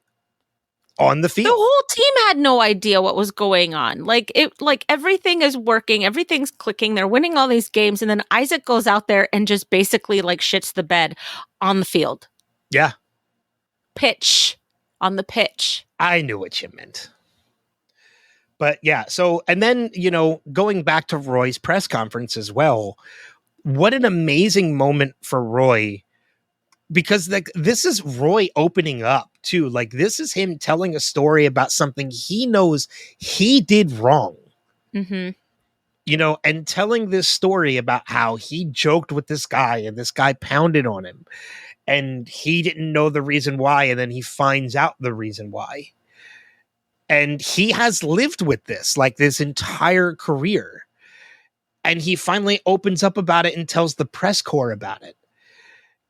on the field. The whole team had no idea what was going on. Like everything is working, everything's clicking. They're winning all these games, and then Isaac goes out there and just basically like shits the bed on the field. Yeah. On the pitch. I knew what you meant. But yeah, so, and then, going back to Roy's press conference as well, what an amazing moment for Roy, because like this is Roy opening up too. Like, this is him telling a story about something he knows he did wrong. Mm-hmm. and telling this story about how he joked with this guy and this guy pounded on him and he didn't know the reason why. And then he finds out the reason why. And he has lived with this like this entire career. And he finally opens up about it and tells the press corps about it.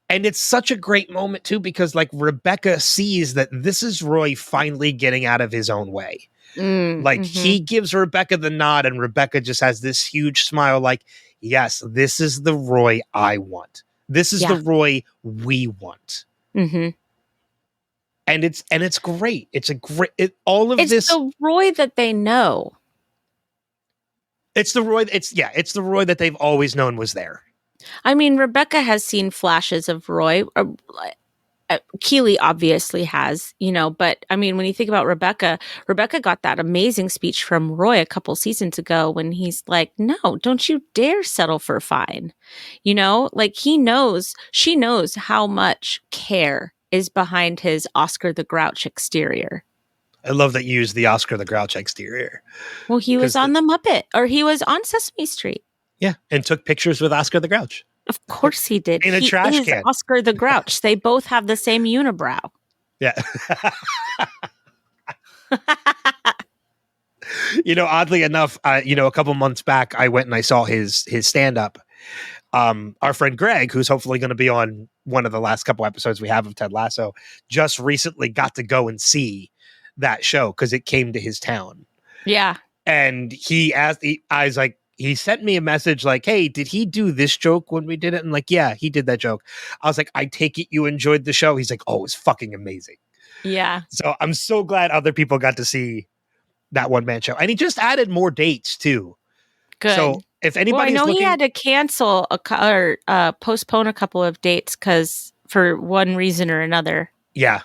And it's such a great moment too, because like Rebecca sees that this is Roy finally getting out of his own way. He gives Rebecca the nod and Rebecca just has this huge smile like, yes, this is the Roy I want. This is the Roy we want. Mm-hmm. And it's great. It's a great, this. It's the Roy that they know. It's the Roy. It's the Roy that they've always known was there. I mean, Rebecca has seen flashes of Roy. Keely obviously has, but I mean, when you think about Rebecca got that amazing speech from Roy a couple seasons ago when he's like, no, don't you dare settle for fine. She knows how much care is behind his Oscar the Grouch exterior. I love that you use the Oscar the Grouch exterior. Well, he was on the Muppet, or he was on Sesame Street. Yeah, and took pictures with Oscar the Grouch. Of course he did. In a trash can. Oscar the Grouch. They both have the same unibrow. Yeah. Oddly enough, a couple months back, I went and I saw his stand-up. Our friend Greg, who's hopefully going to be on one of the last couple episodes we have of Ted Lasso, just recently got to go and see that show because it came to his town. Yeah. And he sent me a message like, hey, did he do this joke when we did it? And like, yeah, he did that joke. I was like, I take it you enjoyed the show. He's like, oh, it was fucking amazing. Yeah. So I'm so glad other people got to see that one man show. And he just added more dates too. Good. So if anybody's looking, he had to cancel or postpone a couple of dates because for one reason or another. Yeah.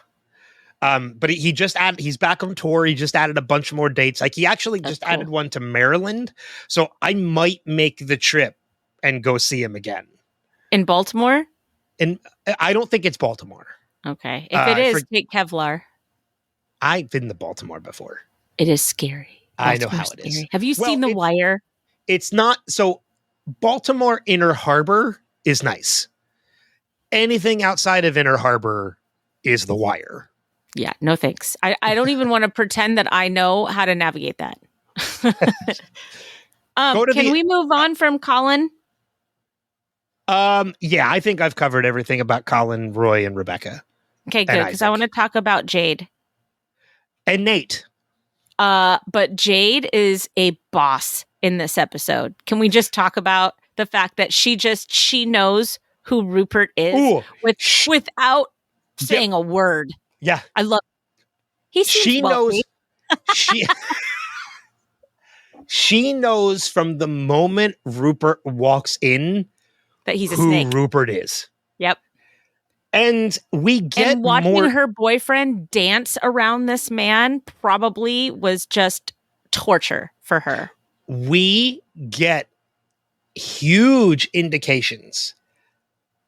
But he's back on tour. He just added a bunch more dates. Like he actually added one to Maryland. So I might make the trip and go see him again. In Baltimore? And I don't think it's Baltimore. Okay. If it is, take Kevlar. I've been to Baltimore before. It is scary. I know how it is. Have you seen The Wire? It's not. So Baltimore Inner Harbor is nice. Anything outside of Inner Harbor is The Wire. Yeah, no thanks. I don't even want to pretend that I know how to navigate that. Can we move on from Colin? Yeah, I think I've covered everything about Colin, Roy, and Rebecca. Okay, good, because I want to talk about Jade. And Nate. But Jade is a boss in this episode. Can we just talk about the fact that she knows who Rupert is without saying a word? Yeah. I love it. She knows she knows from the moment Rupert walks in that he's a who snake. Rupert is. Yep. And we get and watching her boyfriend dance around this man probably was just torture for her. We get huge indications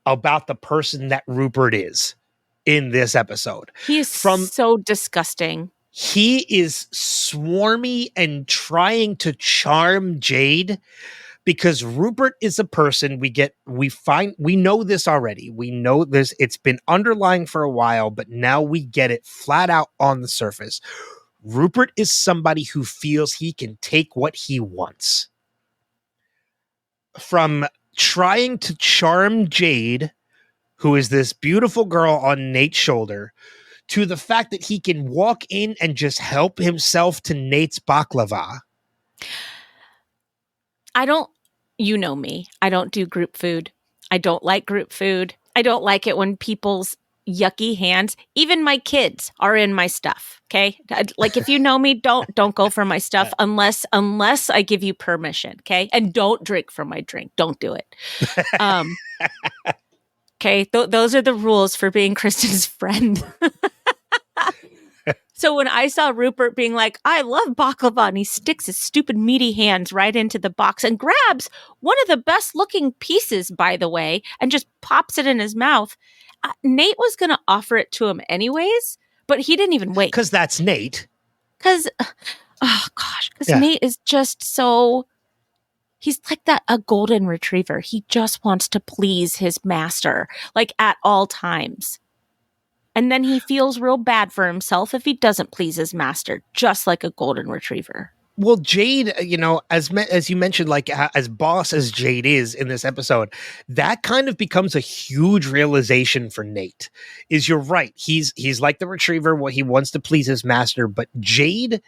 about the person that Rupert is in this episode. He is so disgusting. He is swarmy and trying to charm Jade because Rupert is a person we know this already. We know this. It's been underlying for a while, but now we get it flat out on the surface. Rupert is somebody who feels he can take what he wants. From trying to charm Jade, who is this beautiful girl on Nate's shoulder, to the fact that he can walk in and just help himself to Nate's baklava. You know me. I don't do group food. I don't like group food. I don't like it when people's yucky hands, even my kids, are in my stuff. Okay. Like if you know me, don't go for my stuff unless I give you permission. Okay. And don't drink from my drink. Don't do it. Okay. Those are the rules for being Kristin's friend. So when I saw Rupert being like, I love baklava, and he sticks his stupid meaty hands right into the box and grabs one of the best looking pieces, by the way, and just pops it in his mouth. Nate was going to offer it to him anyways, but he didn't even wait. Because that's Nate. Because Nate is just so He's like a golden retriever. He just wants to please his master, like at all times. And then he feels real bad for himself if he doesn't please his master, just like a golden retriever. Well, Jade, as you mentioned, like as boss as Jade is in this episode, that kind of becomes a huge realization for Nate. Is you're right. He's like the retriever, what he wants to please his master, but Jade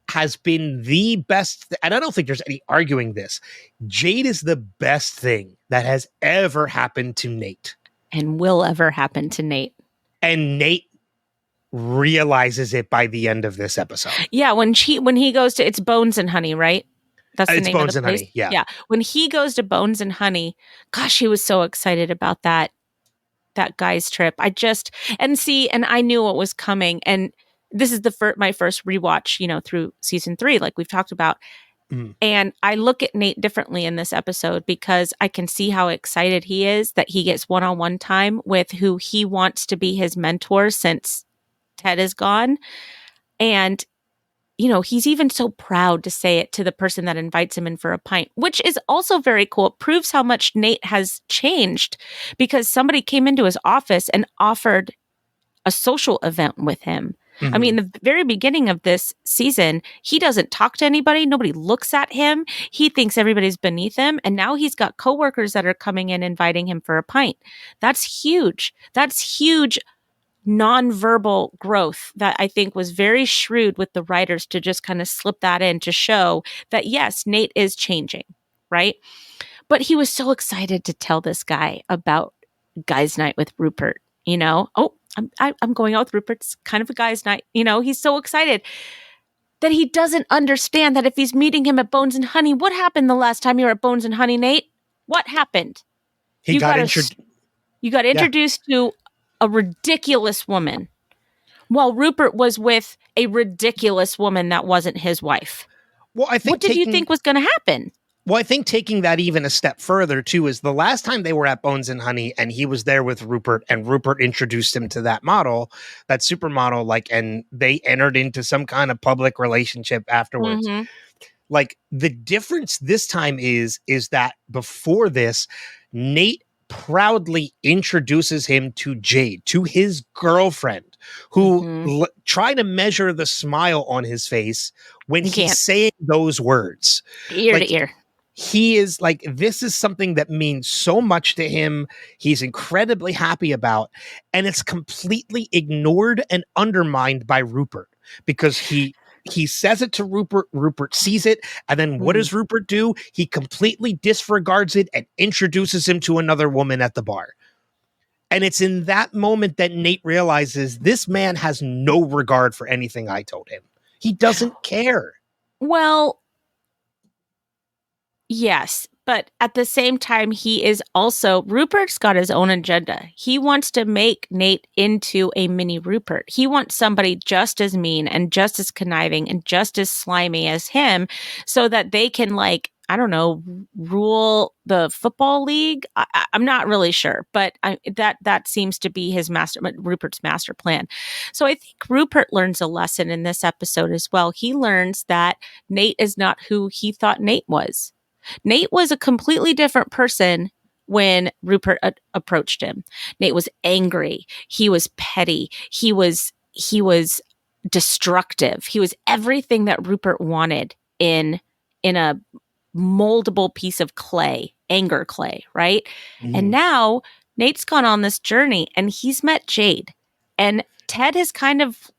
has been the best, and I don't think there's any arguing this. Jade is the best thing that has ever happened to Nate. And will ever happen to Nate. And Nate realizes it by the end of this episode. Yeah, when he goes to, it's Bones and Honey, right? That's the name Bones of the and place? Honey, yeah. Yeah. When he goes to Bones and Honey, gosh, he was so excited about that guy's trip. And I knew what was coming. And this is my first rewatch, through season 3, like we've talked about. And I look at Nate differently in this episode because I can see how excited he is that he gets one-on-one time with who he wants to be his mentor since Ted is gone. And, he's even so proud to say it to the person that invites him in for a pint, which is also very cool. It proves how much Nate has changed because somebody came into his office and offered a social event with him. I mean, the very beginning of this season, he doesn't talk to anybody. Nobody looks at him. He thinks everybody's beneath him. And now he's got coworkers that are coming in, inviting him for a pint. That's huge. That's huge nonverbal growth that I think was very shrewd with the writers to just kind of slip that in to show that, yes, Nate is changing, right? But he was so excited to tell this guy about guys' night with Rupert, Oh, I'm going out with Rupert. It's kind of a guy's night. He's so excited that he doesn't understand that if he's meeting him at Bones and Honey, what happened the last time you were at Bones and Honey, Nate? What happened? You got introduced to a ridiculous woman while Rupert was with a ridiculous woman that wasn't his wife. Well, I think what did you think was going to happen? Well, I think taking that even a step further, too, is the last time they were at Bones and Honey and he was there with Rupert and Rupert introduced him to that model, that supermodel, and they entered into some kind of public relationship afterwards. Mm-hmm. Like, the difference this time is that before this, Nate proudly introduces him to Jade, to his girlfriend, who try to measure the smile on his face when he's saying those words. Ear to ear. He is like, this is something that means so much to him. He's incredibly happy about, and it's completely ignored and undermined by Rupert because he says it to Rupert. Rupert sees it. And then what does Rupert do? He completely disregards it and introduces him to another woman at the bar. And it's in that moment that Nate realizes this man has no regard for anything I told him. He doesn't care. Well, yes, but at the same time, Rupert's got his own agenda. He wants to make Nate into a mini Rupert. He wants somebody just as mean and just as conniving and just as slimy as him so that they can, rule the football league. I'm not really sure, but that seems to be Rupert's master plan. So I think Rupert learns a lesson in this episode as well. He learns that Nate is not who he thought Nate was. Nate was a completely different person when Rupert approached him. Nate was angry. He was petty. He was destructive. He was everything that Rupert wanted in a moldable piece of clay, anger clay, right? And now Nate's gone on this journey and he's met Jade. And Ted has kind of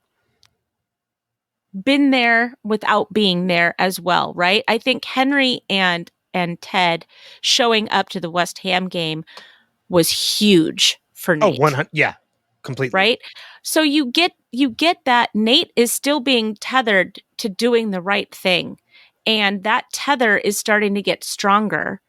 been there without being there as well, right? I think Henry and Ted showing up to the West Ham game was huge for Nate. Oh, 100, yeah, completely. Right? So you get that Nate is still being tethered to doing the right thing. And that tether is starting to get stronger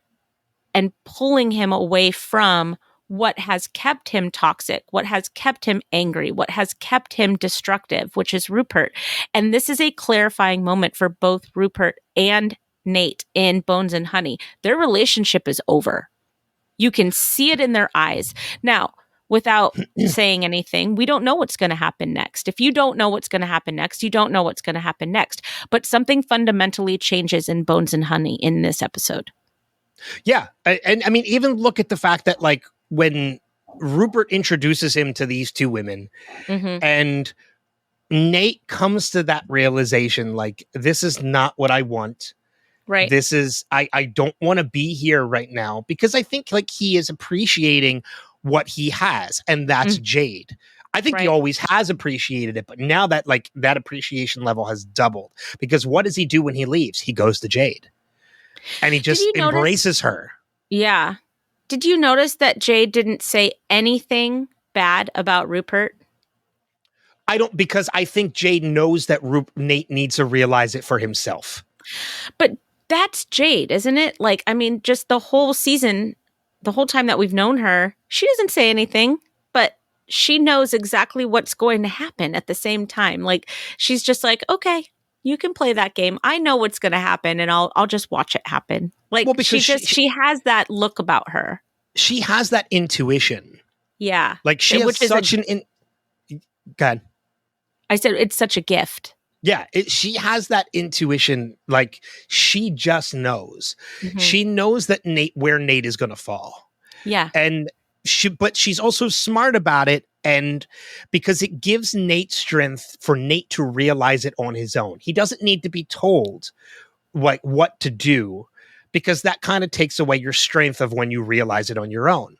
and pulling him away from what has kept him toxic, what has kept him angry, what has kept him destructive, which is Rupert. And this is a clarifying moment for both Rupert and Nate in Bones and Honey. Their relationship is over. You can see it in their eyes. Now, without saying anything. We don't know what's going to happen next. If you don't know what's going to happen next, you don't know what's going to happen next. But something fundamentally changes in Bones and Honey in this episode. Yeah. And I mean, even look at the fact that like when Rupert introduces him to these two women and Nate comes to that realization, like, this is not what I want. Right. This is, I don't want to be here right now, because I think like he is appreciating what he has, and that's Jade. I think he always has appreciated it, but now that like that appreciation level has doubled, because what does he do when he leaves? He goes to Jade and he just embraces her. Yeah. Did you notice that Jade didn't say anything bad about Rupert? I don't, because I think Jade knows that Nate needs to realize it for himself. But that's Jade, isn't it? Like, I mean, just the whole season, the whole time that we've known her, she doesn't say anything, but she knows exactly what's going to happen at the same time. Like, she's just like, okay, you can play that game. I know what's going to happen, and I'll just watch it happen. Like, well, because she has that look about her. She has that intuition. Yeah. Like, she has such Go ahead. I said it's such a gift. Yeah, she has that intuition. Like, she just knows. She knows that where Nate is going to fall. Yeah. And but she's also smart about it, and because it gives Nate strength for Nate to realize it on his own. He doesn't need to be told like what to do, because that kind of takes away your strength of when you realize it on your own.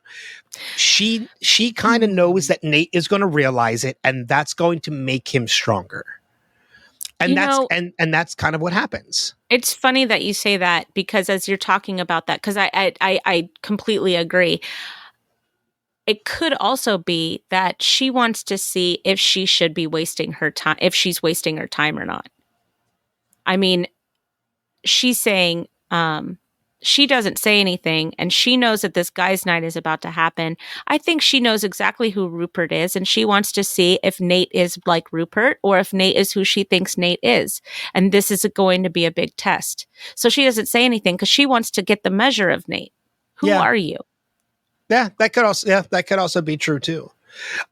She kind of knows that Nate is going to realize it, and that's going to make him stronger. And that's kind of what happens. It's funny that you say that, because as you're talking about that, because I completely agree. It could also be that she wants to see if she should be wasting her time, if she's wasting her time or not. I mean, she's saying, she doesn't say anything, and she knows that this guy's night is about to happen. I think she knows exactly who Rupert is, and she wants to see if Nate is like Rupert, or if Nate is who she thinks Nate is. And this is going to be a big test. So she doesn't say anything because she wants to get the measure of Nate. Who are you? Yeah, that could also be true too.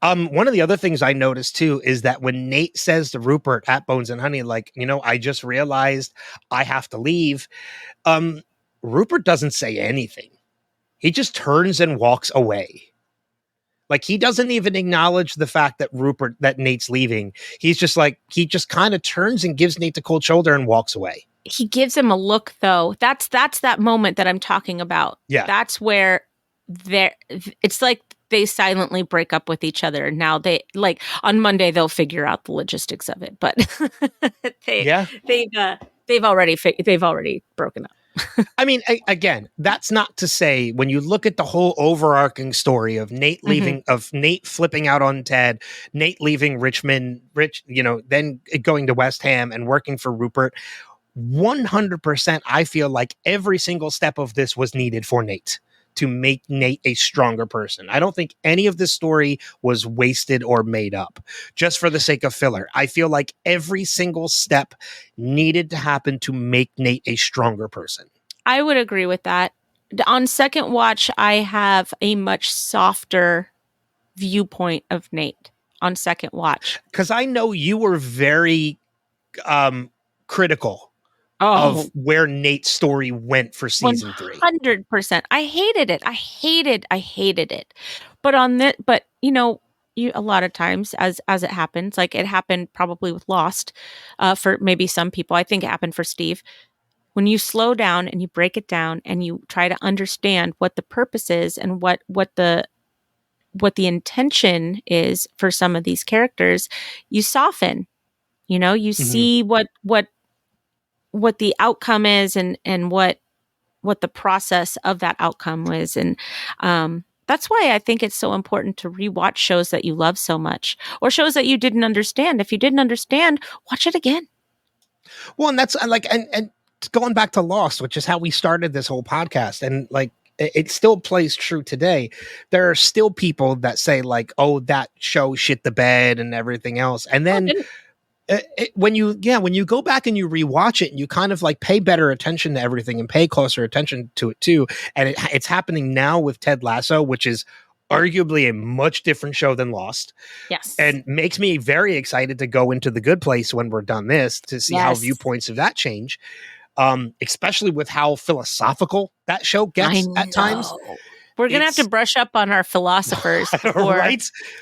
One of the other things I noticed too is that when Nate says to Rupert at Bones and Honey, like, I just realized I have to leave. Rupert doesn't say anything. He just turns and walks away. Like, he doesn't even acknowledge the fact that Nate's leaving. He's just like, he just kind of turns and gives Nate the cold shoulder and walks away. He gives him a look, though. That's that moment that I'm talking about. Yeah. That's where it's like they silently break up with each other. Now on Monday they'll figure out the logistics of it, but they've already broken up. I mean, again, that's not to say, when you look at the whole overarching story of Nate leaving, of Nate flipping out on Ted, Nate leaving Richmond, then going to West Ham and working for Rupert, 100%, I feel like every single step of this was needed for Nate, to make Nate a stronger person. I don't think any of this story was wasted or made up just for the sake of filler. I feel like every single step needed to happen to make Nate a stronger person. I would agree with that. On second watch, I have a much softer viewpoint of Nate on second watch. Because I know you were very critical of where Nate's story went for season 3. 100%. I hated it. I hated it. But a lot of times, as it happens, like it happened probably with Lost, for maybe some people. I think it happened for Steve. When you slow down and you break it down and you try to understand what the purpose is and what the intention is for some of these characters, you soften. You see what the outcome is and what the process of that outcome was. And that's why I think it's so important to rewatch shows that you love so much, or shows that you didn't understand. If you didn't understand, watch it again. Well, and that's like, and going back to Lost, which is how we started this whole podcast. And like, it still plays true today. There are still people that say like, oh, that show shit the bed and everything else. And then when you go back and you rewatch it and you kind of like pay better attention to everything and pay closer attention to it too. And it's happening now with Ted Lasso, which is arguably a much different show than Lost. Yes. And makes me very excited to go into The Good Place when we're done this to see how viewpoints of that change. Especially with how philosophical that show gets at times. We're going to have to brush up on our philosophers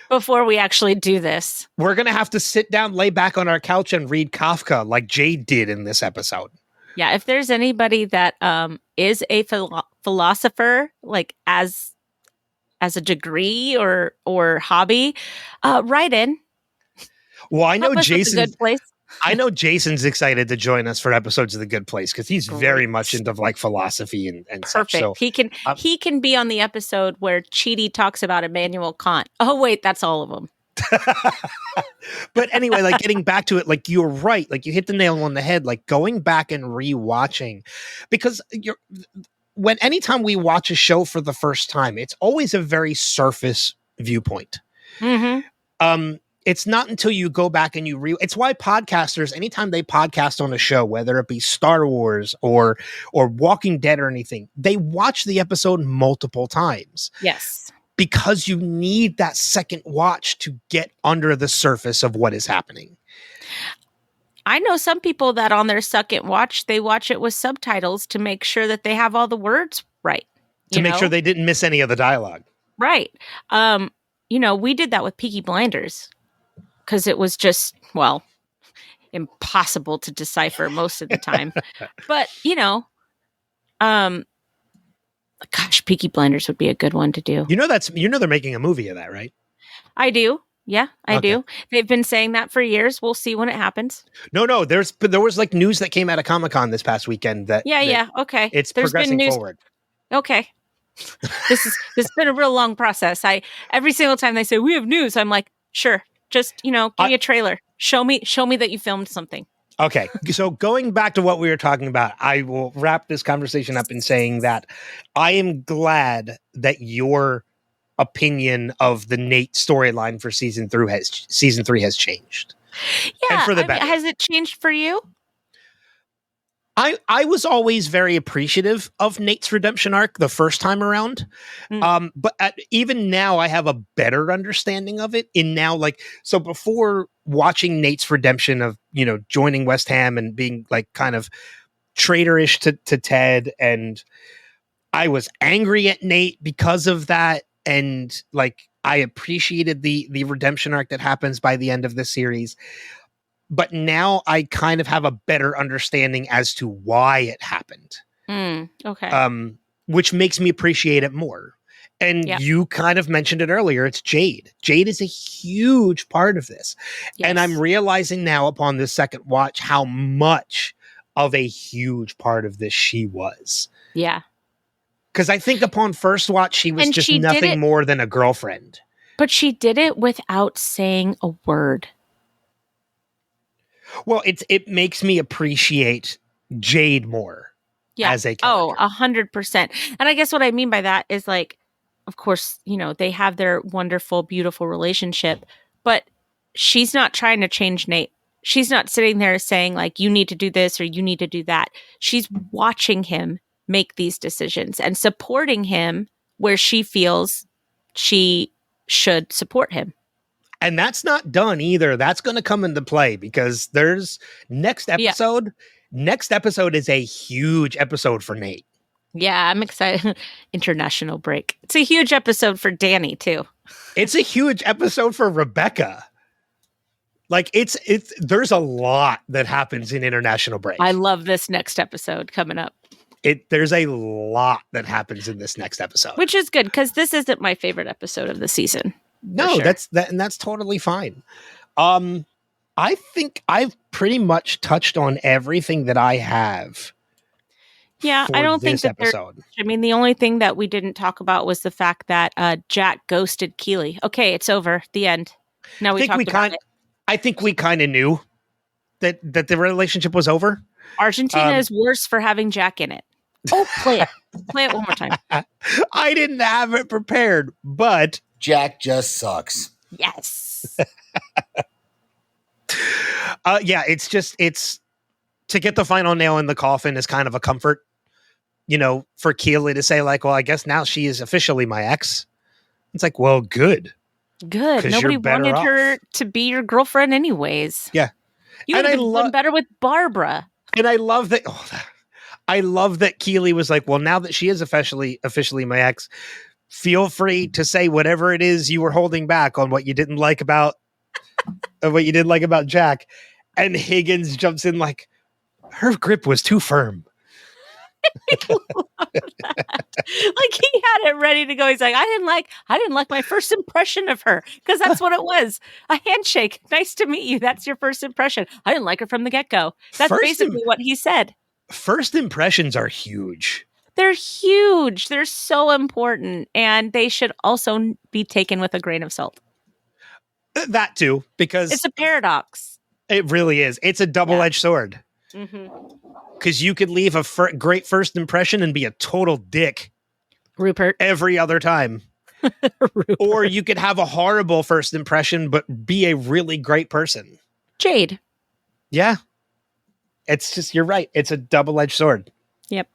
before we actually do this. We're going to have to sit down, lay back on our couch and read Kafka like Jade did in this episode. Yeah, if there's anybody that is a philosopher, like as a degree or hobby, write in. Well, I know Jason. Good Place. I know Jason's excited to join us for episodes of The Good Place because he's very much into like philosophy and Perfect. such. So he can be on the episode where Chidi talks about Immanuel Kant. Oh wait, that's all of them. But anyway, like getting back to it, like you're right, like you hit the nail on the head. Like going back and rewatching, because anytime we watch a show for the first time, it's always a very surface viewpoint. Mm-hmm. It's not until you go back and it's why podcasters, anytime they podcast on a show, whether it be Star Wars or Walking Dead or anything, they watch the episode multiple times. Yes. Because you need that second watch to get under the surface of what is happening. I know some people that on their second watch, they watch it with subtitles to make sure that they have all the words right. To make sure they didn't miss any of the dialogue. Right. We did that with Peaky Blinders. Because it was just, impossible to decipher most of the time. But, gosh, Peaky Blinders would be a good one to do. They're making a movie of that, right? I do. Yeah, I do. They've been saying that for years. We'll see when it happens. No. There was like news that came out of Comic-Con this past weekend that. Okay. It's progressing forward. Okay. This has been a real long process. Every single time they say we have news, I'm like, sure. Just, give me a trailer. Show me that you filmed something. Okay. So going back to what we were talking about, I will wrap this conversation up in saying that I am glad that your opinion of the Nate storyline for season 3 has changed. Yeah. And for the better. Has it changed for you? I was always very appreciative of Nate's redemption arc the first time around. But even now I have a better understanding of it so before watching Nate's redemption of, joining West Ham and being like kind of traitorish to Ted. And I was angry at Nate because of that. And like, I appreciated the redemption arc that happens by the end of the series. But now I kind of have a better understanding as to why it happened. Okay. Which makes me appreciate it more. And you kind of mentioned it earlier. It's Jade. Jade is a huge part of this. Yes. And I'm realizing now upon this second watch how much of a huge part of this she was. Yeah. Because I think upon first watch, she was just nothing more than a girlfriend. But she did it without saying a word. Well, it makes me appreciate Jade more as a character. Oh, 100%. And I guess what I mean by that is like, of course, they have their wonderful, beautiful relationship, but she's not trying to change Nate. She's not sitting there saying like, you need to do this or you need to do that. She's watching him make these decisions and supporting him where she feels she should support him. And that's not done either. That's going to come into play because there's next episode. Yeah. Next episode is a huge episode for Nate. Yeah, I'm excited. International break. It's a huge episode for Danny too. It's a huge episode for Rebecca. Like there's a lot that happens in international break. I love this next episode coming up. There's a lot that happens in this next episode. Which is good because this isn't my favorite episode of the season. No, sure. That's totally fine. I think I've pretty much touched on everything that I have. Yeah, I don't think that episode. The only thing that we didn't talk about was the fact that Jack ghosted Keely. Okay, it's over. The end. Now we talked about it. I think we kind of knew that the relationship was over. Argentina is worse for having Jack in it. Oh, play it. Play it one more time. I didn't have it prepared, but Jack just sucks. Yes. It's to get the final nail in the coffin is kind of a comfort, for Keely to say like, well, I guess now she is officially my ex. It's like, well, good. Good. 'Cause Nobody you're better wanted her off. to be your girlfriend anyways. Yeah. You would have done better with Barbara. And I love that. I love that Keely was like, well, now that she is officially my ex, feel free to say whatever it is you were holding back on what you didn't like about Jack. And Higgins jumps in like, her grip was too firm. Like he had it ready to go. He's like, I didn't like my first impression of her, because that's what it was. A handshake. Nice to meet you. That's your first impression. I didn't like her from the get-go. That's basically what he said. First impressions are huge. They're huge. They're so important. And they should also be taken with a grain of salt. That too, because it's a paradox. It really is. It's a double-edged sword. Because you could leave a great first impression and be a total dick, Rupert, every other time. Or you could have a horrible first impression but be a really great person. Jade. Yeah. It's just, you're right. It's a double-edged sword. Yep.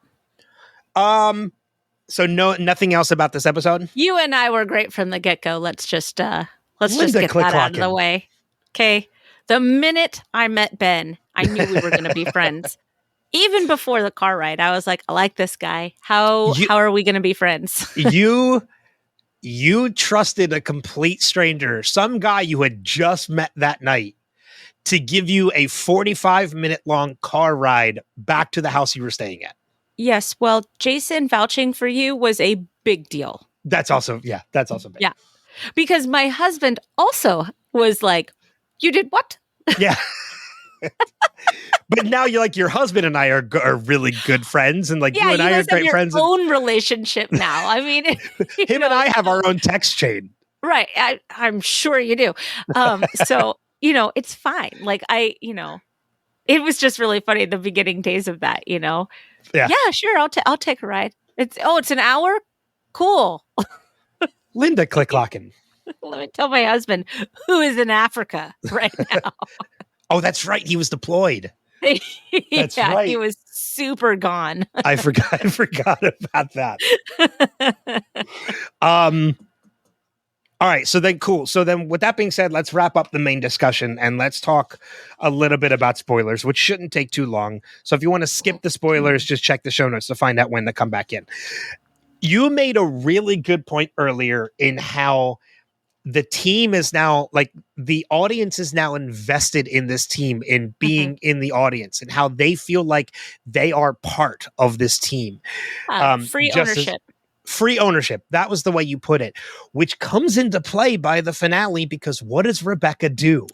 So nothing else about this episode? You and I were great from the get-go. Let's just get Linda that out of the way. Okay. The minute I met Ben, I knew we were going to be friends. Even before the car ride, I was like, I like this guy. How are we going to be friends? You trusted a complete stranger, some guy you had just met that night, to give you a 45-minute long car ride back to the house you were staying at. Yes. Well, Jason vouching for you was a big deal. That's also big. Yeah. Because my husband also was like, you did what? Yeah. But now you're like, your husband and I are really good friends, and like you and I are great friends. Yeah, you guys have your own relationship now. I mean, him and I have our own text chain. Right. I'm sure you do. So, it's fine. Like it was just really funny at the beginning days of that, Yeah. Yeah, sure. I'll take a ride. It's an hour. Cool. Linda click-clocking. Let me tell my husband, who is in Africa right now. Oh, that's right. He was deployed. That's right. He was super gone. I forgot about that. All right. So then, cool. So then, with that being said, let's wrap up the main discussion and let's talk a little bit about spoilers, which shouldn't take too long. So if you want to skip the spoilers, just check the show notes to find out when to come back in. You made a really good point earlier in how the team is now, like, the audience is now invested in this team, in being in the audience, and how they feel like they are part of this team. Free ownership. Free ownership. That was the way you put it, which comes into play by the finale, because what does Rebecca do?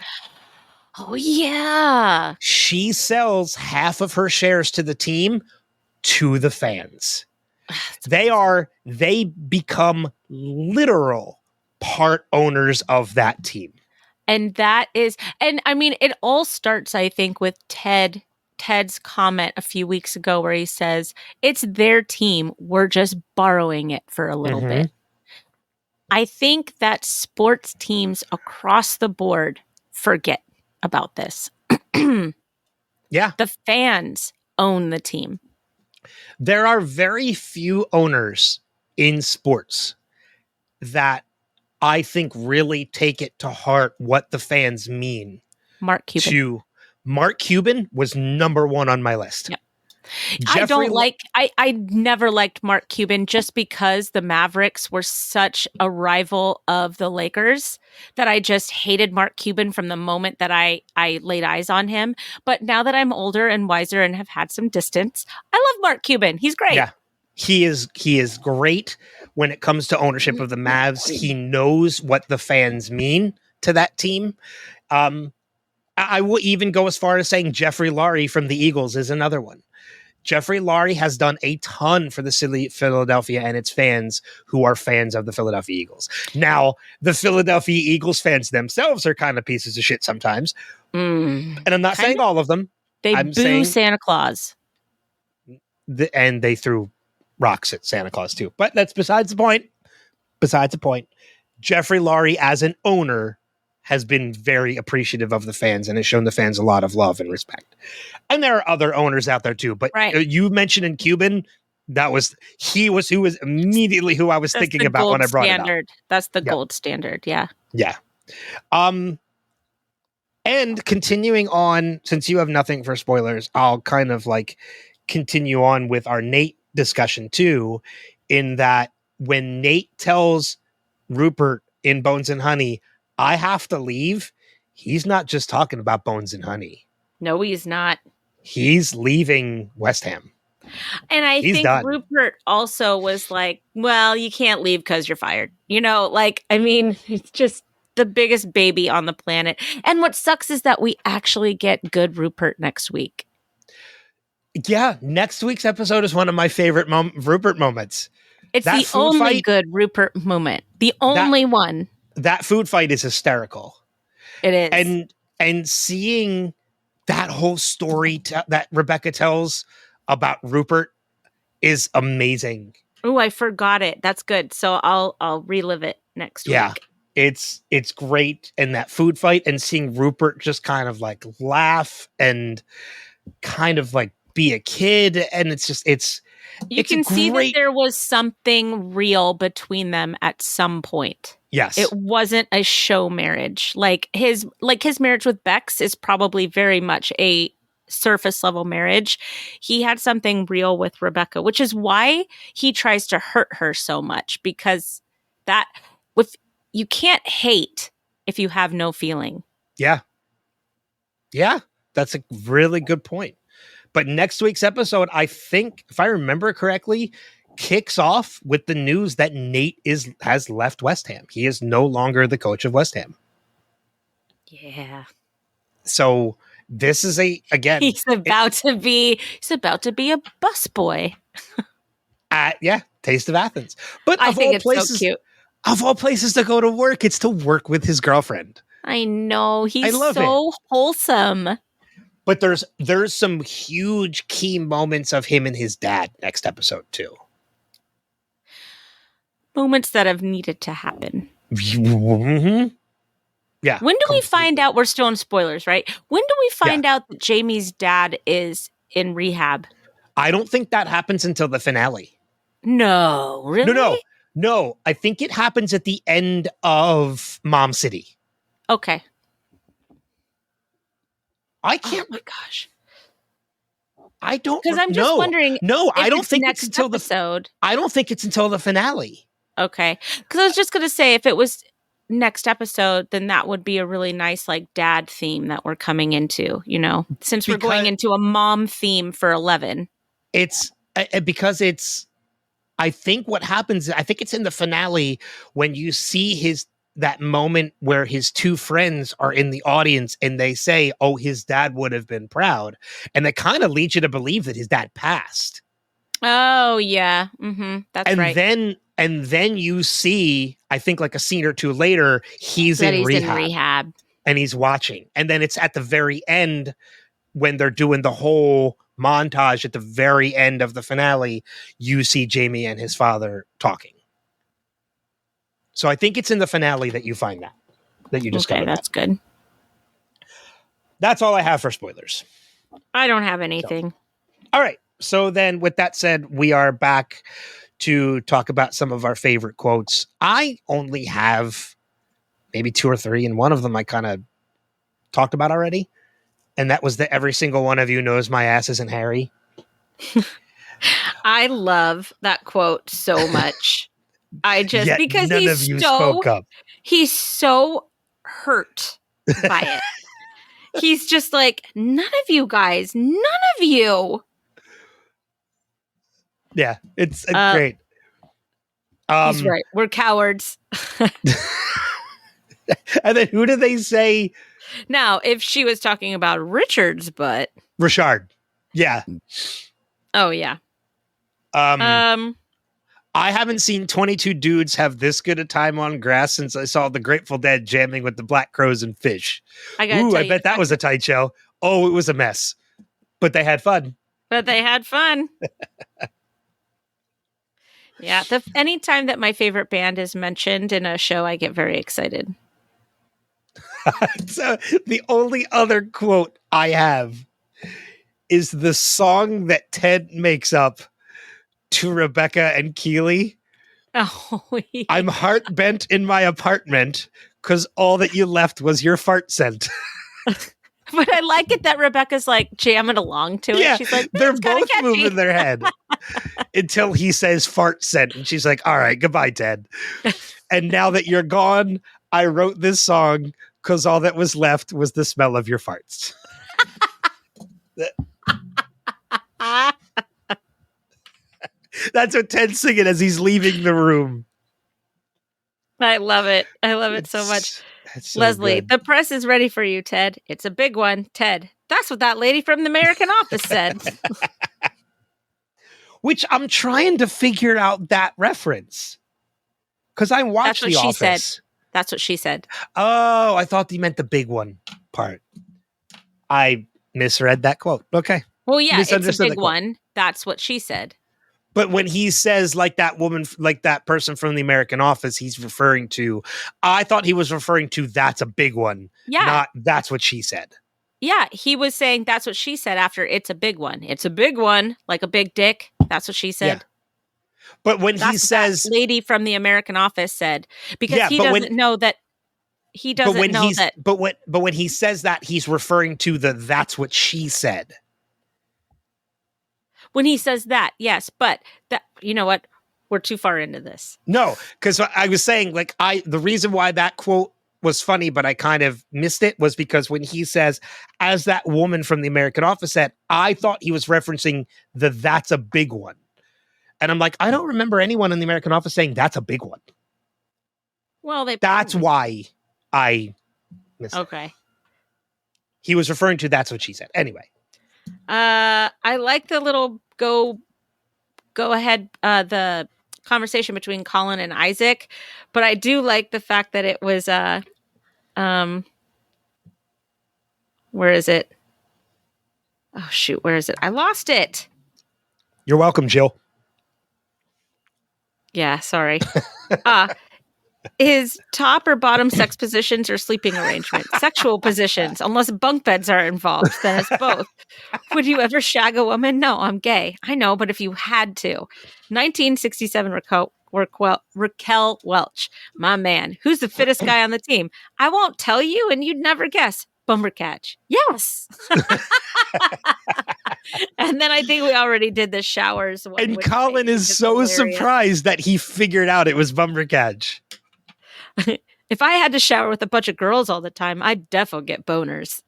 Oh, yeah. She sells half of her shares to the team to the fans. They become literal part owners of that team. And I mean, it all starts, I think, with Ted's comment a few weeks ago where he says, it's their team. We're just borrowing it for a little bit. I think that sports teams across the board forget about this. Yeah. The fans own the team. There are very few owners in sports that I think really take it to heart what the fans mean. Mark Cuban. Mark Cuban was number one on my list. Yep. I never liked Mark Cuban just because the Mavericks were such a rival of the Lakers that I just hated Mark Cuban from the moment that I laid eyes on him. But now that I'm older and wiser and have had some distance, I love Mark Cuban. He's great. Yeah. He is great when it comes to ownership of the Mavs. He knows what the fans mean to that team. I will even go as far as saying Jeffrey Lurie from the Eagles is another one. Jeffrey Lurie has done a ton for the city of Philadelphia and its fans who are fans of the Philadelphia Eagles. Now, the Philadelphia Eagles fans themselves are kind of pieces of shit sometimes. And I'm not saying all of them. I'm boo saying Santa Claus. And they threw rocks at Santa Claus too. But that's besides the point. Jeffrey Lurie as an owner has been very appreciative of the fans and has shown the fans a lot of love and respect. And there are other owners out there too. But you mentioned in Cuban, He was immediately who I was thinking about when I brought standard. it up. That's the gold standard. Yeah. Yeah. And continuing on, since you have nothing for spoilers, I'll kind of like continue on with our Nate discussion too, in that when Nate tells Rupert in Bones and Honey, I have to leave, he's not just talking about Bones and Honey. No, he's not. He's leaving West Ham. And I He's think done. Rupert also was like, well, you can't leave because you're fired. You know, like, I mean, it's just the biggest baby on the planet. And what sucks is that we actually get good Rupert next week. Yeah, next week's episode is one of my favorite Rupert moments. It's the only good Rupert moment. The only one. That food fight is hysterical. It is. And seeing that whole story that Rebecca tells about Rupert is amazing. Oh, I forgot it. That's good. So I'll relive it next week. Yeah. It's great. And that food fight and seeing Rupert just kind of like laugh and kind of like be a kid. And you can see that there was something real between them at some point. Yes. It wasn't a show marriage. Like his marriage with Bex is probably very much a surface level marriage. He had something real with Rebecca, which is why he tries to hurt her so much, because you can't hate if you have no feeling. Yeah. Yeah. That's a really good point. But next week's episode, I think, if I remember correctly, kicks off with the news that Nate has left West Ham. He is no longer the coach of West Ham. Yeah. So this is he's about to be a busboy. Taste of Athens. But I think it's so cute. Of all places to go to work, it's to work with his girlfriend. I know. He's so wholesome. But there's some huge key moments of him and his dad next episode too. Moments that have needed to happen. Mm-hmm. Yeah. When do we find out? We're still in spoilers, right? When do we find out that Jamie's dad is in rehab? I don't think that happens until the finale. No, really? No. I think it happens at the end of Mom City. Okay. I can't. Oh my gosh. I don't. Because I'm just wondering. No, I don't think it's until the episode. I don't think it's until the finale. Okay. Because I was just going to say, if it was next episode, then that would be a really nice like dad theme that we're coming into, you know, since we're going into a mom theme for 11. It's because I think what happens, I think it's in the finale when you see that moment where his two friends are in the audience and they say, oh, his dad would have been proud. And that kind of leads you to believe that his dad passed. Oh, yeah. Mm-hmm. That's right. And then you see, I think like a scene or two later, he's in rehab. And he's watching. And then it's at the very end when they're doing the whole montage at the very end of the finale, you see Jamie and his father talking. So I think it's in the finale that you find that you discover. Okay, that's good. That's all I have for spoilers. I don't have anything. All right. So then with that said, we are back to talk about some of our favorite quotes. I only have maybe 2 or 3, and one of them I kind of talked about already. And that was that every single one of you knows my ass isn't hairy. I love that quote so much. Because he's so hurt by it. He's just like, none of you guys, none of you. Yeah, it's great. He's right. We're cowards. And then who do they say? Now, if she was talking about Richard's butt. Richard. Yeah. Oh, yeah. I haven't seen 22 dudes have this good a time on grass since I saw the Grateful Dead jamming with the Black Crows and Fish. I bet that was a tight show. Oh, it was a mess. But they had fun. Yeah, anytime that my favorite band is mentioned in a show, I get very excited. So the only other quote I have is the song that Ted makes up to Rebecca and Keely. Oh, yeah. I'm heart bent in my apartment because all that you left was your fart scent. But I like it that Rebecca's like jamming along to it. Yeah, She's like, they're "That's kinda both catchy." moving their head until he says fart scent. And she's like, all right, goodbye, Ted. And now that you're gone, I wrote this song because all that was left was the smell of your farts. That's what Ted's singing as he's leaving the room. I love it. I love it so much. It's so Leslie, good. the press is ready for you, Ted. It's a big one, Ted. That's what that lady from the American Office said. Which I'm trying to figure out that reference. Because I watched That's what The she Office. said. That's what she said. Oh, I thought he meant the big one part. I misread that quote. Okay. Well, yeah, it's a Misunderstood big the quote. one. That's what she said. But when he says like that woman, like that person from the American Office, he's referring to, I thought he was referring to that's a big one. Yeah. Not that's what she said. Yeah, he was saying that's what she said after it's a big one. It's a big one, like a big dick. That's what she said. Yeah. But when That's he what says, that lady from the American Office said, because Yeah, he but doesn't when- know that. He doesn't know that. but when he says that, he's referring to the that's what she said. When he says that, yes, but that, you know what? We're too far into this. No, because I was saying like the reason why that quote was funny, but I kind of missed it, was because when he says, as that woman from the American Office said, I thought he was referencing the that's a big one. And I'm like, I don't remember anyone in the American Office saying that's a big one. Well, That's why I missed it. Okay. He was referring to that's what she said. Anyway. I like the little go ahead, the conversation between Colin and Isaac, but I do like the fact that it was, where is it? Oh shoot, where is it? I lost it. You're welcome, Jill. Yeah, sorry. Is top or bottom sex positions or sleeping arrangements, sexual positions, unless bunk beds are involved, then it's both. Would you ever shag a woman? No, I'm gay. I know, but if you had to. 1967 Raquel Welch, my man. Who's the fittest guy on the team? I won't tell you, and you'd never guess. Bumbercatch. Yes. And then I think we already did the showers one. And which Colin is is so hilarious. surprised that he figured out it was Bumbercatch. If I had to shower with a bunch of girls all the time, I'd defo get boners.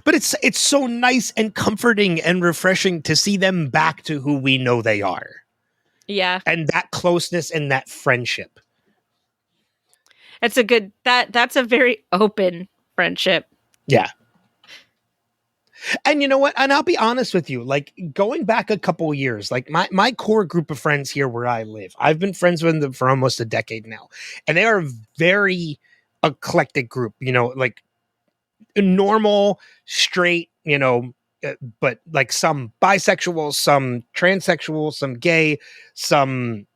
But it's so nice and comforting and refreshing to see them back to who we know they are. Yeah. And that closeness and that friendship. That's a good that's a very open friendship. Yeah. And you know what? And I'll be honest with you, like going back a couple of years, like my core group of friends here where I live, I've been friends with them for almost a decade now. And they are a very eclectic group, you know, like normal, straight, you know, but like some bisexual, some transsexual, some gay, some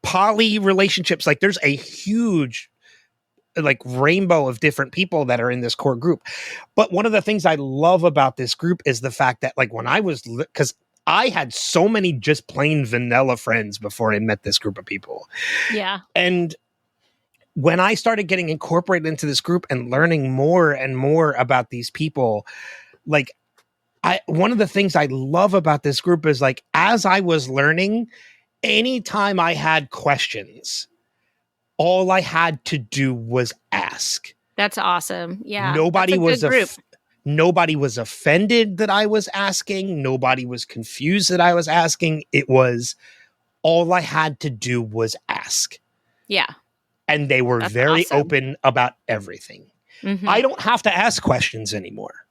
poly relationships. Like there's a huge like rainbow of different people that are in this core group. But one of the things I love about this group is the fact that like when I was, because I had so many just plain vanilla friends before I met this group of people. Yeah. And when I started getting incorporated into this group and learning more and more about these people, like one of the things I love about this group is like, as I was learning, anytime I had questions, all I had to do was ask. That's awesome. Yeah. Nobody that's a good was nobody was offended that I was asking. Nobody was confused that I was asking. It was all I had to do was ask. Yeah. And they were That's very awesome. open about everything. Mhm. I don't have to ask questions anymore,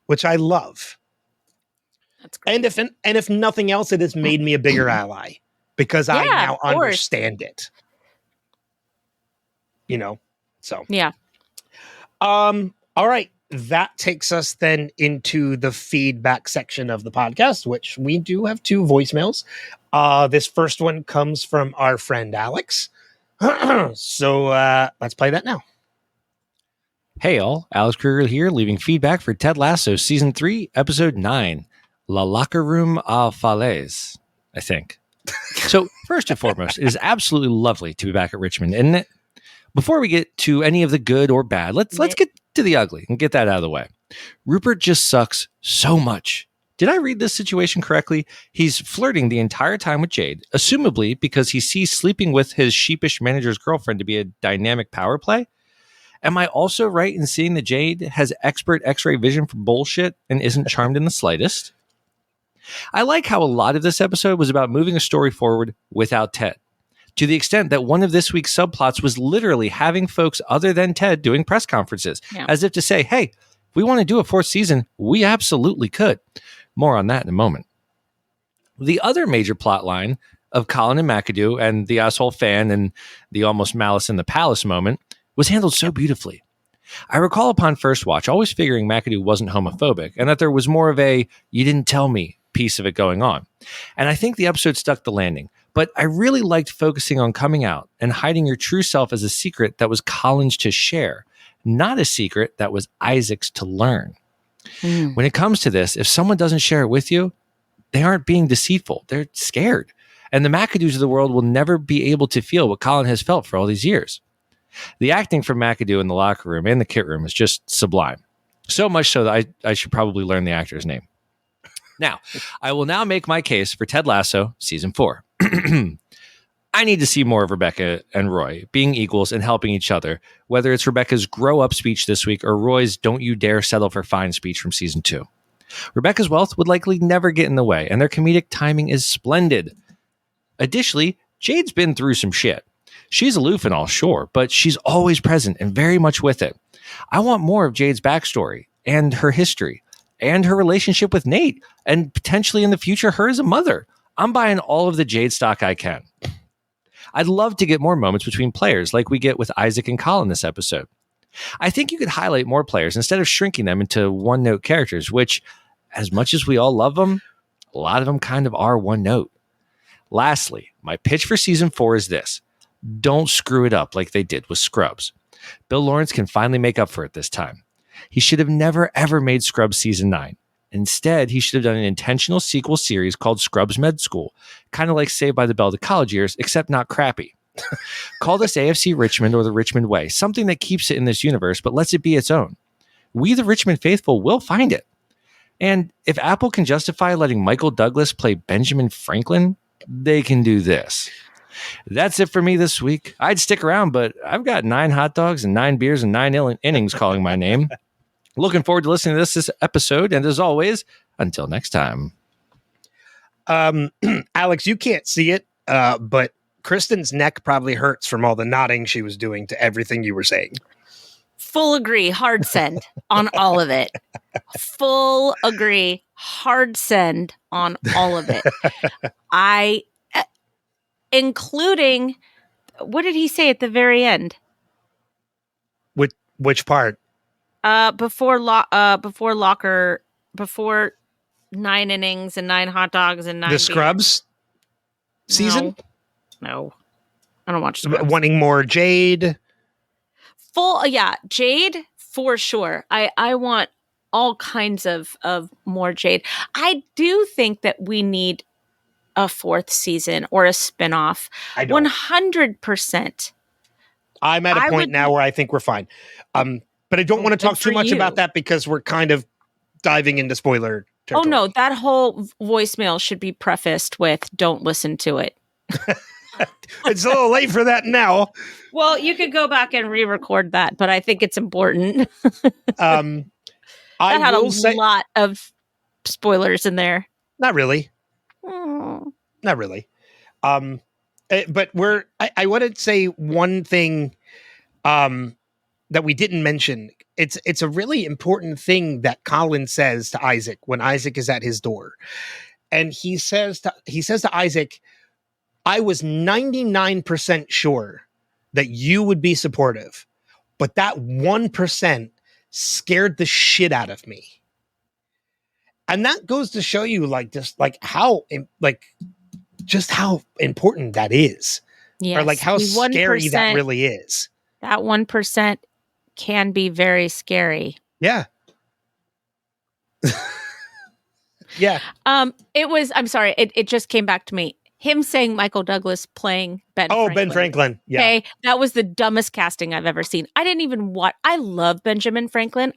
which I love. That's great. And if nothing else, it has made me a bigger ally because I Yeah, now of course. understand it. You know, so Yeah. all right. That takes us then into the feedback section of the podcast, which we do have 2 voicemails. This first one comes from our friend Alex. So let's play that now. Hey all, Alex Kruger here, leaving feedback for Ted Lasso Season 3, Episode 9, La Locker Room à Folles, I think. So, first and foremost, it is absolutely lovely to be back at Richmond, isn't it? Before we get to any of the good or bad, let's get to the ugly and get that out of the way. Rupert just sucks so much. Did I read this situation correctly? He's flirting the entire time with Jade, assumably because he sees sleeping with his sheepish manager's girlfriend to be a dynamic power play. Am I also right in seeing that Jade has expert X-ray vision for bullshit and isn't charmed in the slightest? I like how a lot of this episode was about moving a story forward without Ted, to the extent that one of this week's subplots was literally having folks other than Ted doing press conferences, as if to say, hey, if we want to do a fourth season, we absolutely could. More on that in a moment. The other major plot line of Colin and McAdoo and the asshole fan and the almost malice in the palace moment was handled so beautifully. I recall upon first watch always figuring McAdoo wasn't homophobic and that there was more of a you didn't tell me piece of it going on. And I think the episode stuck the landing. But I really liked focusing on coming out and hiding your true self as a secret that was Colin's to share, not a secret that was Isaac's to learn. When it comes to this, if someone doesn't share it with you, they aren't being deceitful. They're scared. And the McAdoos of the world will never be able to feel what Colin has felt for all these years. The acting from McAdoo in the locker room and the kit room is just sublime. So much so that I should probably learn the actor's name. Now, I will now make my case for Ted Lasso Season 4. I need to see more of Rebecca and Roy being equals and helping each other, whether it's Rebecca's grow up speech this week or Roy's don't you dare settle for fine speech from Season 2. Rebecca's wealth would likely never get in the way, and their comedic timing is splendid. Additionally, Jade's been through some shit. She's aloof and all, sure, but she's always present and very much with it. I want more of Jade's backstory and her history and her relationship with Nate and potentially in the future her as a mother. I'm buying all of the Jade stock I can. I'd love to get more moments between players like we get with Isaac and Colin this episode. I think you could highlight more players instead of shrinking them into one-note characters, which, as much as we all love them, a lot of them kind of are one note. Lastly, my pitch for Season 4 is this. Don't screw it up like they did with Scrubs. Bill Lawrence can finally make up for it this time. He should have never, ever made Scrubs Season 9. Instead, he should have done an intentional sequel series called Scrubs Med School, kind of like Saved by the Bell to college years, except not crappy. Call this AFC Richmond or the Richmond Way, something that keeps it in this universe but lets it be its own. We, the Richmond faithful, will find it. And if Apple can justify letting Michael Douglas play Benjamin Franklin, they can do this. That's it for me this week. I'd stick around, but I've got 9 hot dogs and 9 beers and 9 innings calling my name. Looking forward to listening to this episode. And as always, until next time. Alex, you can't see it, but Kristin's neck probably hurts from all the nodding she was doing to everything you were saying. Full agree. Hard send on all of it. Full agree. Hard send on all of it. Including, what did he say at the very end? Which part? Before 9 innings and 9 hot dogs and 9 the Scrubs season? No. I don't watch Scrubs. Wanting more Jade? Jade for sure. I want all kinds of more Jade. I do think that we need a 4th season or a spinoff. 100%. I'm at a point now where I think we're fine. But I don't want to talk too much about that because we're kind of diving into spoiler territory. Oh no, that whole voicemail should be prefaced with "Don't listen to it." It's a little late for that now. Well, you could go back and re-record that, but I think it's important. I had a lot of spoilers in there. Not really. Oh. Not really. But I want to say one thing that we didn't mention. It's a really important thing that Colin says to Isaac when Isaac is at his door. And he says to Isaac, I was 99% sure that you would be supportive, but that 1% scared the shit out of me. And that goes to show you how important that is. Yes. Or like how scary that really is. That 1% can be very scary. Yeah. Yeah. I'm sorry, it just came back to me. Him saying Michael Douglas playing Ben Franklin. Ben Franklin. Yeah. Okay, that was the dumbest casting I've ever seen. I didn't even watch. I love Benjamin Franklin.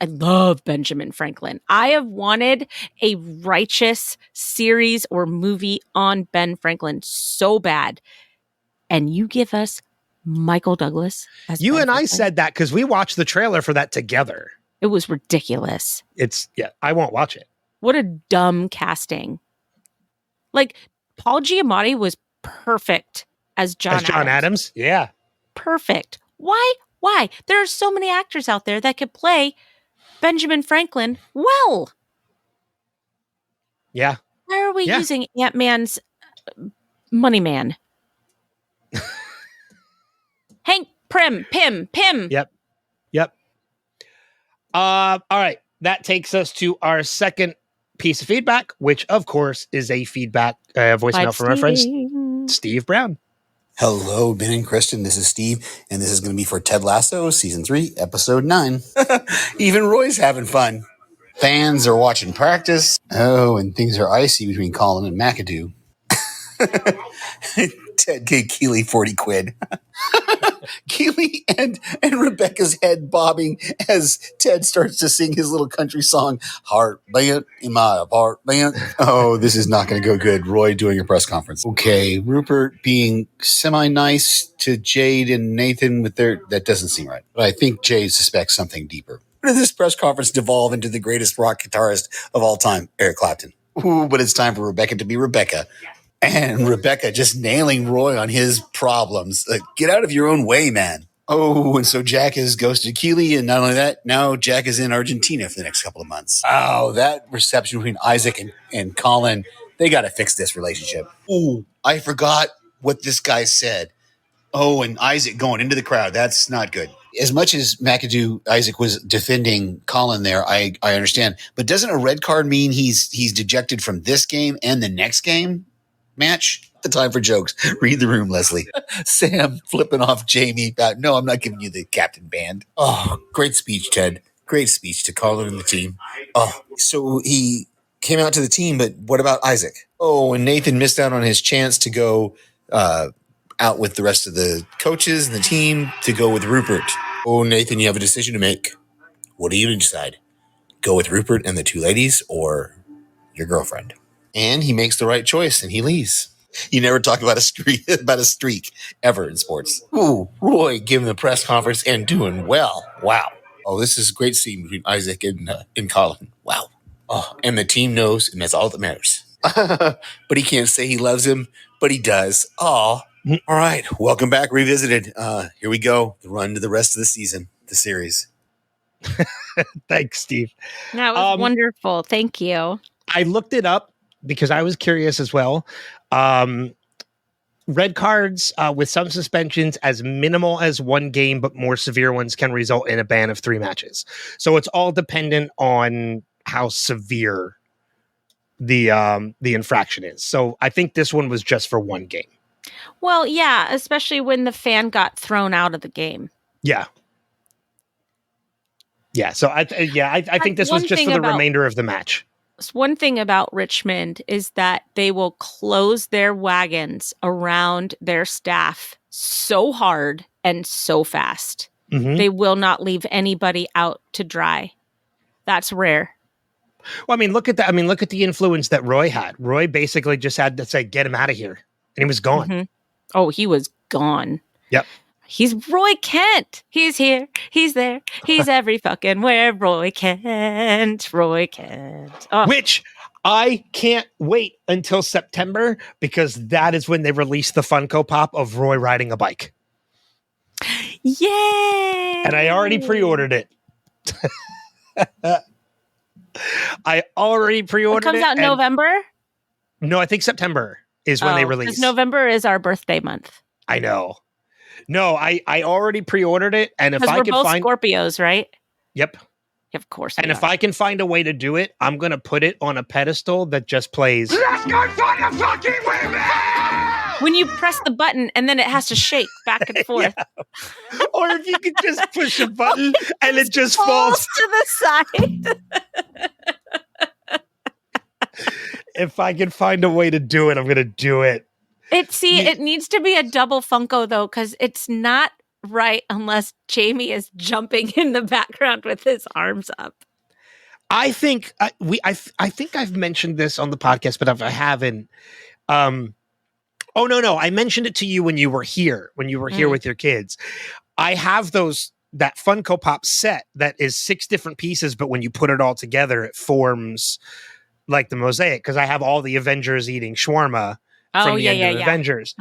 I have wanted a righteous series or movie on Ben Franklin so bad. And you give us Michael Douglas as You Ben and I Franklin? said that because we watched the trailer for that together. It was ridiculous. I won't watch it. What a dumb casting. Like, Paul Giamatti was perfect as John Adams. Yeah. Perfect. Why? There are so many actors out there that could play Benjamin Franklin well. Yeah. Why are we using Ant-Man's Money Man? Hank Pym. Yep. All right. That takes us to our second piece of feedback, which of course is a feedback voicemail from our friend Steve Brown. Hello, Ben and Kristin. This is Steve, and this is going to be for Ted Lasso, Season 3, Episode 9. Even Roy's having fun. Fans are watching practice. Oh, and things are icy between Colin and McAdoo. Ted gave Keely 40 quid. Keely and Rebecca's head bobbing as Ted starts to sing his little country song, Heartbeat in my apartment. Oh, this is not going to go good. Roy doing a press conference. Okay, Rupert being semi-nice to Jade and Nathan that doesn't seem right. But I think Jade suspects something deeper. Where did this press conference devolve into the greatest rock guitarist of all time, Eric Clapton? Ooh, but it's time for Rebecca to be Rebecca. And Rebecca just nailing Roy on his problems. Get out of your own way, man. Oh, and so Jack has ghosted Keely, and not only that, now Jack is in Argentina for the next couple of months. Oh, that reception between Isaac and Colin, they got to fix this relationship. Ooh, I forgot what this guy said. Oh, and Isaac going into the crowd. That's not good. As much as Isaac was defending Colin there, I understand. But doesn't a red card mean he's dejected from this game and the next game? Match? The time for jokes. Read the room, Leslie. Sam flipping off Jamie about, no, I'm not giving you the captain band. Oh, great speech, Ted. Great speech to Colin and the team. Oh, so he came out to the team, but what about Isaac? Oh, and Nathan missed out on his chance to go out with the rest of the coaches and the team to go with Rupert. Oh, Nathan, you have a decision to make. What do you decide? Go with Rupert and the two ladies or your girlfriend? And he makes the right choice, and he leaves. You never talk about a streak ever in sports. Ooh, Roy giving the press conference and doing well. Wow. Oh, this is a great scene between Isaac and Colin. Wow. Oh, and the team knows, and that's all that matters. But he can't say he loves him, but he does. Oh, all right. Welcome back, Revisited. Here we go. The run to the rest of the season, the series. Thanks, Steve. That was wonderful. Thank you. I looked it up because I was curious as well. Red cards with some suspensions as minimal as one game, but more severe ones can result in a ban of 3 matches. So it's all dependent on how severe the infraction is. So I think this one was just for 1 game. Well, yeah, especially when the fan got thrown out of the game. Yeah. Yeah. So I think this was just for the remainder of the match. One thing about Richmond is that they will close their wagons around their staff so hard and so fast. Mm-hmm. They will not leave anybody out to dry. That's rare. Well, look at that. Look at the influence that Roy had. Roy basically just had to say, get him out of here. And he was gone. Mm-hmm. Oh, he was gone. Yep. He's Roy Kent. He's here. He's there. He's every fucking where. Roy Kent. Oh. Which I can't wait until September because that is when they release the Funko Pop of Roy riding a bike. Yay! And I already pre-ordered it. It comes out in November? No, I think September is when they release. Because November is our birthday month. I know. No, I already pre-ordered it, and if I can find Scorpios, right? Yep. Of course. And if I can find a way to do it, I'm gonna put it on a pedestal that just plays. Let's go for the fucking women! when you press the button and then it has to shake back and forth. Or if you could just push a button and it just falls to the side. If I can find a way to do it, I'm going to do it. It needs to be a double Funko though, because it's not right unless Jamie is jumping in the background with his arms up. I think I think I've mentioned this on the podcast, but if I haven't, oh no, I mentioned it to you when you were here with your kids. I have that Funko Pop set that is 6 different pieces, but when you put it all together, it forms like the mosaic, because I have all the Avengers eating shawarma from the end of Avengers.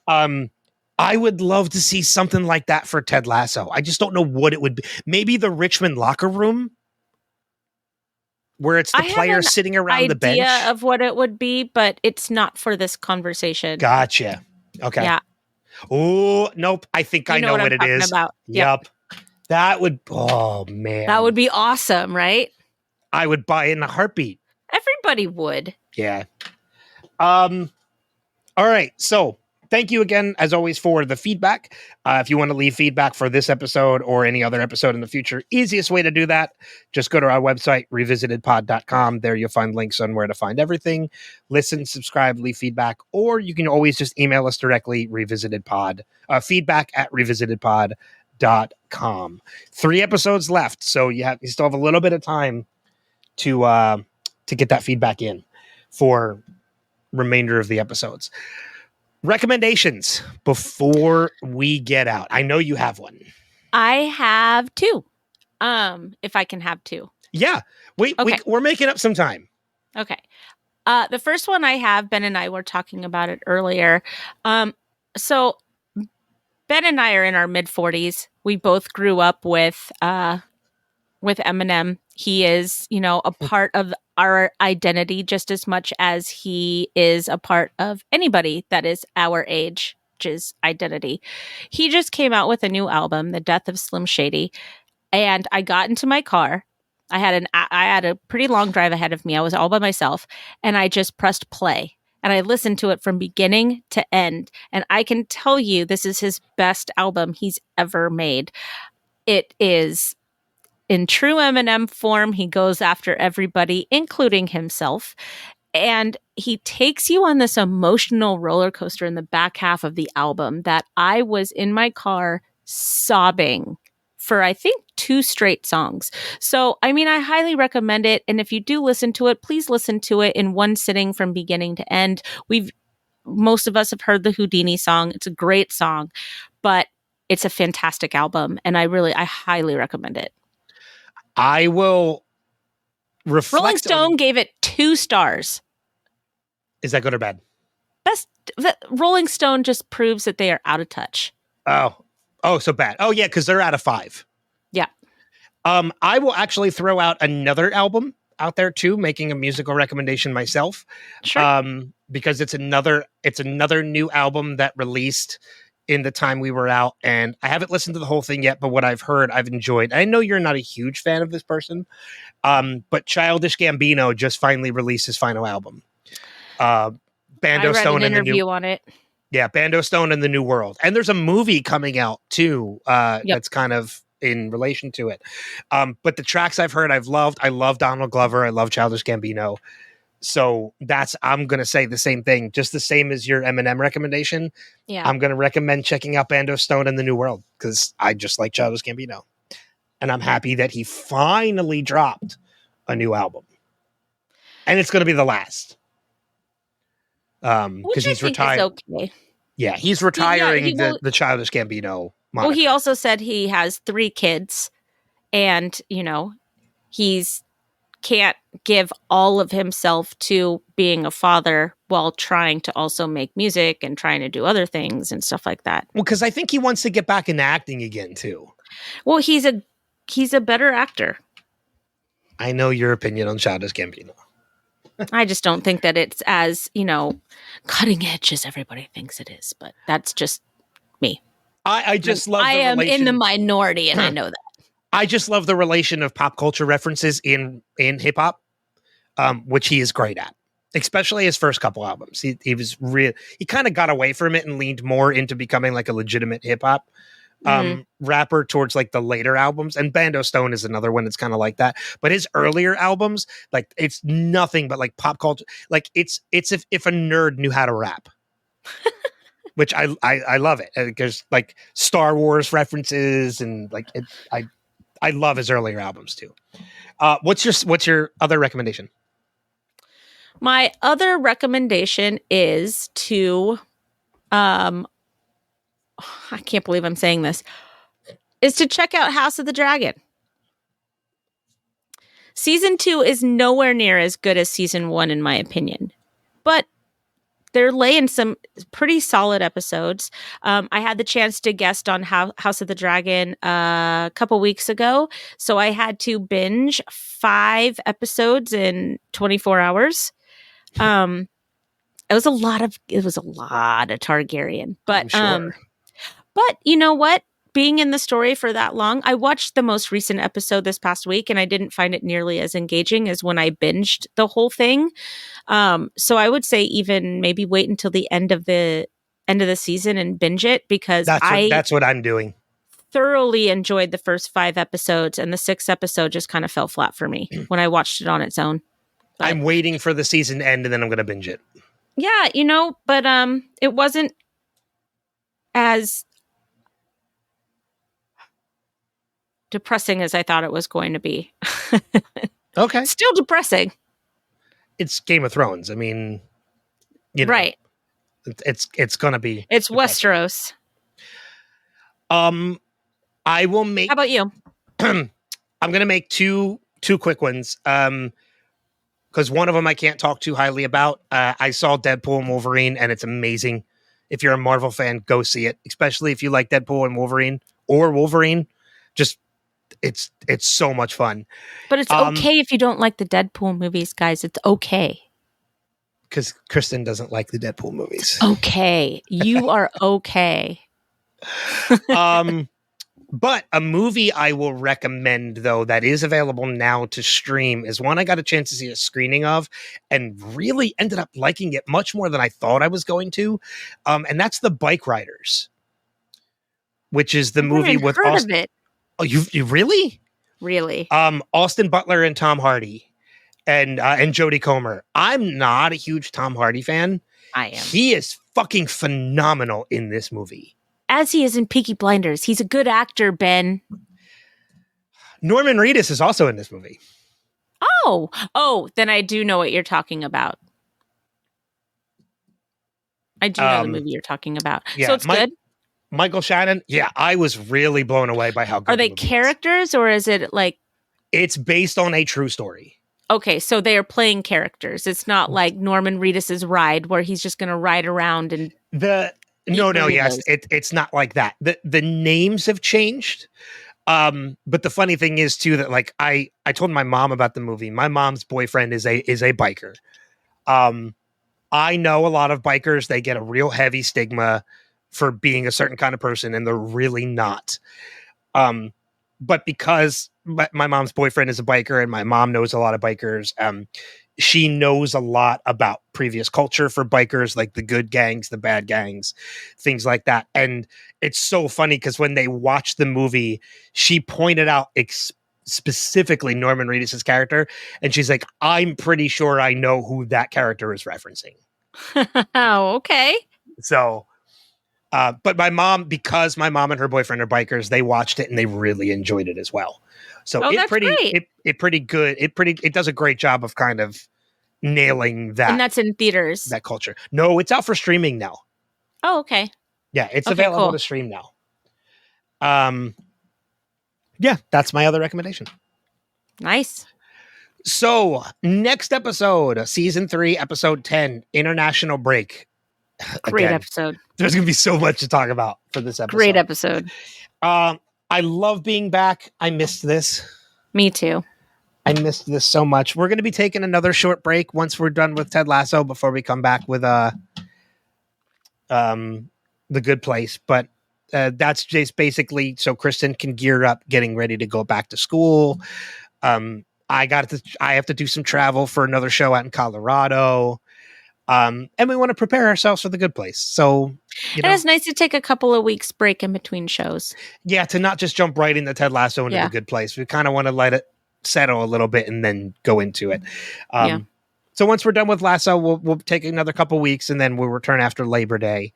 I would love to see something like that for Ted Lasso. I just don't know what it would be. Maybe the Richmond locker room, where it's the players sitting around the bench. Idea of what it would be, but it's not for this conversation. Gotcha. Okay. Yeah. Oh, nope. I think I know what it is. About. Yep. That would, oh man. That would be awesome, right? I would buy it in a heartbeat. Everybody would. Yeah. All right. So thank you again, as always, for the feedback. If you want to leave feedback for this episode or any other episode in the future, easiest way to do that, just go to our website, revisitedpod.com. There you'll find links on where to find everything. Listen, subscribe, leave feedback, or you can always just email us directly, feedback at revisitedpod.com. 3 episodes left, so you still have a little bit of time to get that feedback in for remainder of the episodes. Recommendations before we get out. I know you have one. I have 2. If I can have 2. Yeah. We're making up some time. Okay. The first one I have, Ben and I were talking about it earlier. So Ben and I are in our mid-40s. We both grew up with Eminem. He is, a part of our identity just as much as he is a part of anybody that is our age, which is identity. He just came out with a new album, The Death of Slim Shady, and I got into my car. I had a pretty long drive ahead of me. I was all by myself, and I just pressed play. And I listened to it from beginning to end. And I can tell you this is his best album he's ever made. It is in true Eminem form. He goes after everybody, including himself. And he takes you on this emotional roller coaster in the back half of the album that I was in my car sobbing for, I think, 2 straight songs. So, I highly recommend it. And if you do listen to it, please listen to it in one sitting from beginning to end. Most of us have heard the Houdini song. It's a great song, but it's a fantastic album. And I highly recommend it. I will reflect. Rolling Stone gave it 2 stars. Is that good or bad? Rolling Stone just proves that they are out of touch. Oh, so bad. Oh, yeah, because they're out of 5. Yeah. I will actually throw out another album out there too, making a musical recommendation myself. Sure. Because it's another new album that released in the time we were out, and I haven't listened to the whole thing yet, but what I've heard, I've enjoyed. I know you're not a huge fan of this person, but Childish Gambino just finally released his final album. Bando I read Stone an interview on it. Yeah, Bando Stone in the New World. And there's a movie coming out too that's kind of in relation to it. But the tracks I've heard, I've loved. I love Donald Glover. I love Childish Gambino. So I'm going to say the same thing, just the same as your Eminem recommendation. Yeah. I'm going to recommend checking out Bando Stone in the New World because I just like Childish Gambino. And I'm happy that he finally dropped a new album. And it's going to be the last. Because he's retired. Okay. Yeah, he's retiring the Childish Gambino moniker. Well, he also said he has 3 kids and, he's can't give all of himself to being a father while trying to also make music and trying to do other things and stuff like that. Well, because I think he wants to get back into acting again too. Well, he's a better actor. I know your opinion on Childish Gambino. I just don't think that it's as, cutting edge as everybody thinks it is, but that's just me. I just love I am in the minority and I know that. I just love the relation of pop culture references in hip hop, which he is great at. especially his first couple albums. He was real. He kind of got away from it and leaned more into becoming like a legitimate hip hop rapper towards like the later albums. And Bando Stone is another one that's kind of like that. But his earlier albums, like it's nothing but like pop culture. Like it's if a nerd knew how to rap. Which I love it because like Star Wars references and like I love his earlier albums too. What's your other recommendation? My other recommendation is to I can't believe I'm saying this, is to check out House of the Dragon. Season 2 is nowhere near as good as season 1 in my opinion, but they're laying some pretty solid episodes. I had the chance to guest on House of the Dragon a couple weeks ago, so I had to binge 5 episodes in 24 hours. It was a lot of Targaryen, but sure. But you know what? Being in the story for that long, I watched the most recent episode this past week, and I didn't find it nearly as engaging as when I binged the whole thing. So I would say even maybe wait until the end of the season and binge it, because that's what I'm doing. Thoroughly enjoyed the first 5 episodes, and the 6th episode just kind of fell flat for me when I watched it on its own. But I'm waiting for the season to end, and then I'm going to binge it. Yeah, but it wasn't as depressing as I thought it was going to be. Okay. Still depressing. It's Game of Thrones. I mean, right. It's going to be. It's depressing. Westeros. I will make. How about you? I'm going to make two quick ones. Because one of them I can't talk too highly about. I saw Deadpool and Wolverine, and it's amazing. If you're a Marvel fan, go see it. Especially if you like Deadpool and Wolverine. Just it's so much fun. But it's okay if you don't like the Deadpool movies, guys. It's okay. Because Kristin doesn't like the Deadpool movies. Okay, you are okay. But a movie I will recommend, though, that is available now to stream is one I got a chance to see a screening of and really ended up liking it much more than I thought I was going to. And that's The Bike Riders, which is the movie with Austin. Of it. Oh, you really? Really? Austin Butler and Tom Hardy and Jodie Comer. I'm not a huge Tom Hardy fan. I am. He is fucking phenomenal in this movie. As he is in Peaky Blinders. He's a good actor, Ben. Norman Reedus is also in this movie. Oh, then I do know what you're talking about. I do know the movie you're talking about. Yeah, so it's good? Michael Shannon. Yeah, I was really blown away by how good. Are they characters or is it like... It's based on a true story. Okay, so they are playing characters. It's not like Norman Reedus's Ride where he's just going to ride around and... Yes, it's not like that. The names have changed. But the funny thing is too that like I told my mom about the movie. My mom's boyfriend is a biker. I know a lot of bikers, they get a real heavy stigma for being a certain kind of person, and they're really not. But because my mom's boyfriend is a biker and my mom knows a lot of bikers, she knows a lot about previous culture for bikers, like the good gangs, the bad gangs, things like that. And it's so funny because when they watched the movie, she pointed out specifically Norman Reedus' character. And she's like, I'm pretty sure I know who that character is referencing. Oh, okay. So, but because my mom and her boyfriend are bikers, they watched it and they really enjoyed it as well. So it does a great job of kind of nailing that. And that's in theaters. That culture. No, it's out for streaming now. Oh, okay. Yeah, it's available to stream now. Yeah, that's my other recommendation. Nice. So next episode, season 3, episode 10, international break. Great episode. There's going to be so much to talk about for this episode. Great episode. I love being back. I missed this. Me too. I missed this so much. We're going to be taking another short break once we're done with Ted Lasso before we come back with The Good Place. But that's just basically so Kristin can gear up getting ready to go back to school. I have to do some travel for another show out in Colorado. And we want to prepare ourselves for The Good Place. So, And it's nice to take a couple of weeks break in between shows. Yeah, to not just jump right into Ted Lasso into The Good Place. We kind of want to let it settle a little bit and then go into it. So once we're done with Lasso, we'll take another couple weeks and then we'll return after Labor Day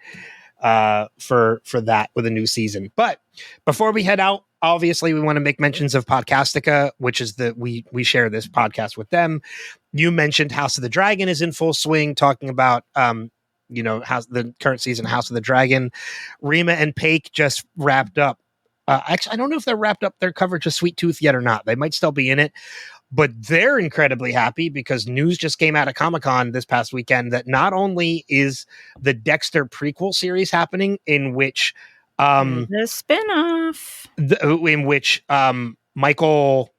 for that with a new season. But before we head out, obviously we want to make mentions of Podcastica, which is we share this podcast with them. You mentioned House of the Dragon is in full swing, talking about the current season of House of the Dragon. Rima and Paik just wrapped up. Actually, I don't know if they're wrapped up their coverage of Sweet Tooth yet or not. They might still be in it. But they're incredibly happy because news just came out of Comic-Con this past weekend that not only is the Dexter prequel series happening, in which the spinoff, Michael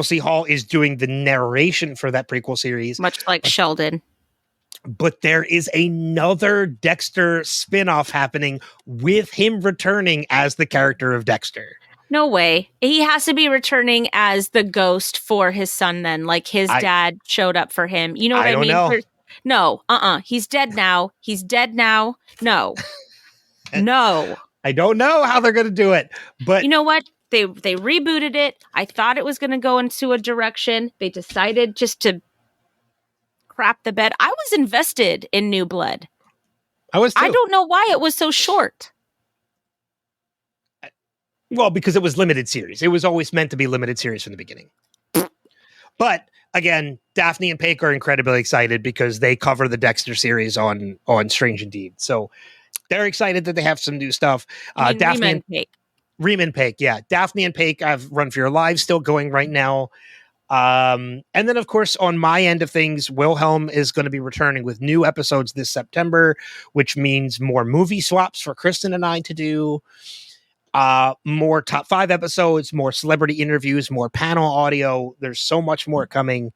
C. Hall is doing the narration for that prequel series, much like Sheldon. But there is another Dexter spinoff happening with him returning as the character of Dexter. No way. He has to be returning as the ghost for his son then. Like his dad showed up for him. You know what I mean? Know. No. He's dead now. No. No. I don't know how they're going to do it. But you know what? They rebooted it. I thought it was going to go into a direction. They decided just to crap the bed. I was invested in New Blood. I was too. I don't know why it was so short. Well, because it was limited series. It was always meant to be limited series from the beginning. But again, Daphne and Paik are incredibly excited because they cover the Dexter series on Strange Indeed. So they're excited that they have some new stuff. Daphne and Paik. Rima and Paik, yeah. Daphne and Paik, I've Run for Your Lives still going right now. And then, of course, on my end of things, Wilhelm is going to be returning with new episodes this September, which means more movie swaps for Kristin and I to do. More top 5 episodes, more celebrity interviews, more panel audio. There's so much more coming.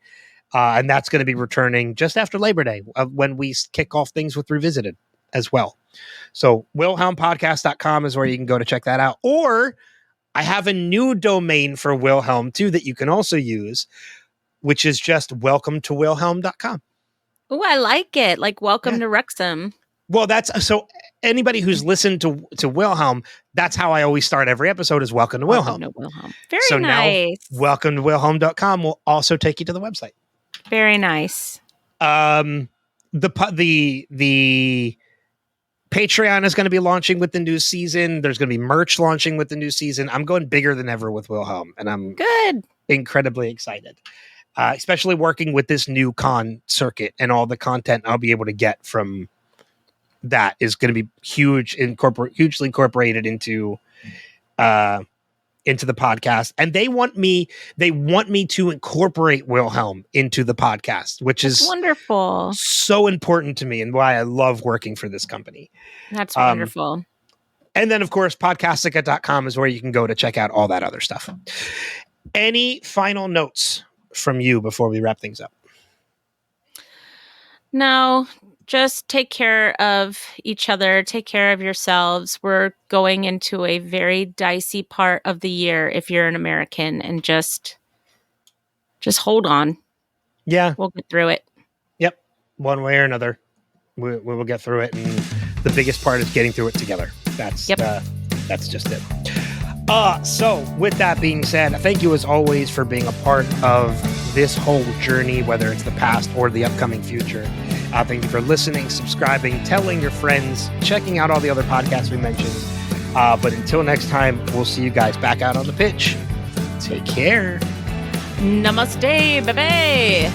And that's going to be returning just after Labor Day when we kick off things with Revisited as well. So wilhelmpodcast.com is where you can go to check that out. Or I have a new domain for Wilhelm too that you can also use, which is just welcometowilhelm.com. Oh, I like it. Like welcome to Wrexham. Well, that's so anybody who's listened to Wilhelm, that's how I always start every episode is welcome to Wilhelm. Very nice. Now, welcometowilhelm.com will also take you to the website. Very nice. The Patreon is going to be launching with the new season. There's going to be merch launching with the new season. I'm going bigger than ever with Wilhelm, and I'm incredibly excited. Especially working with this new con circuit and all the content I'll be able to get from that is going to be hugely incorporated into the podcast. And they want me to incorporate Wilhelm into the podcast, which is wonderful. So important to me and why I love working for this company. That's wonderful. And then of course, podcastica.com is where you can go to check out all that other stuff. Any final notes from you before we wrap things up? No, just take care of each other. Take care of yourselves. We're going into a very dicey part of the year if you're an American, and just hold on. Yeah. We'll get through it. Yep. One way or another. We will get through it. And the biggest part is getting through it together. That's just it. So with that being said, thank you as always for being a part of this whole journey, whether it's the past or the upcoming future. Thank you for listening, subscribing, telling your friends, checking out all the other podcasts we mentioned. But until next time, we'll see you guys back out on the pitch. Take care. Namaste, baby.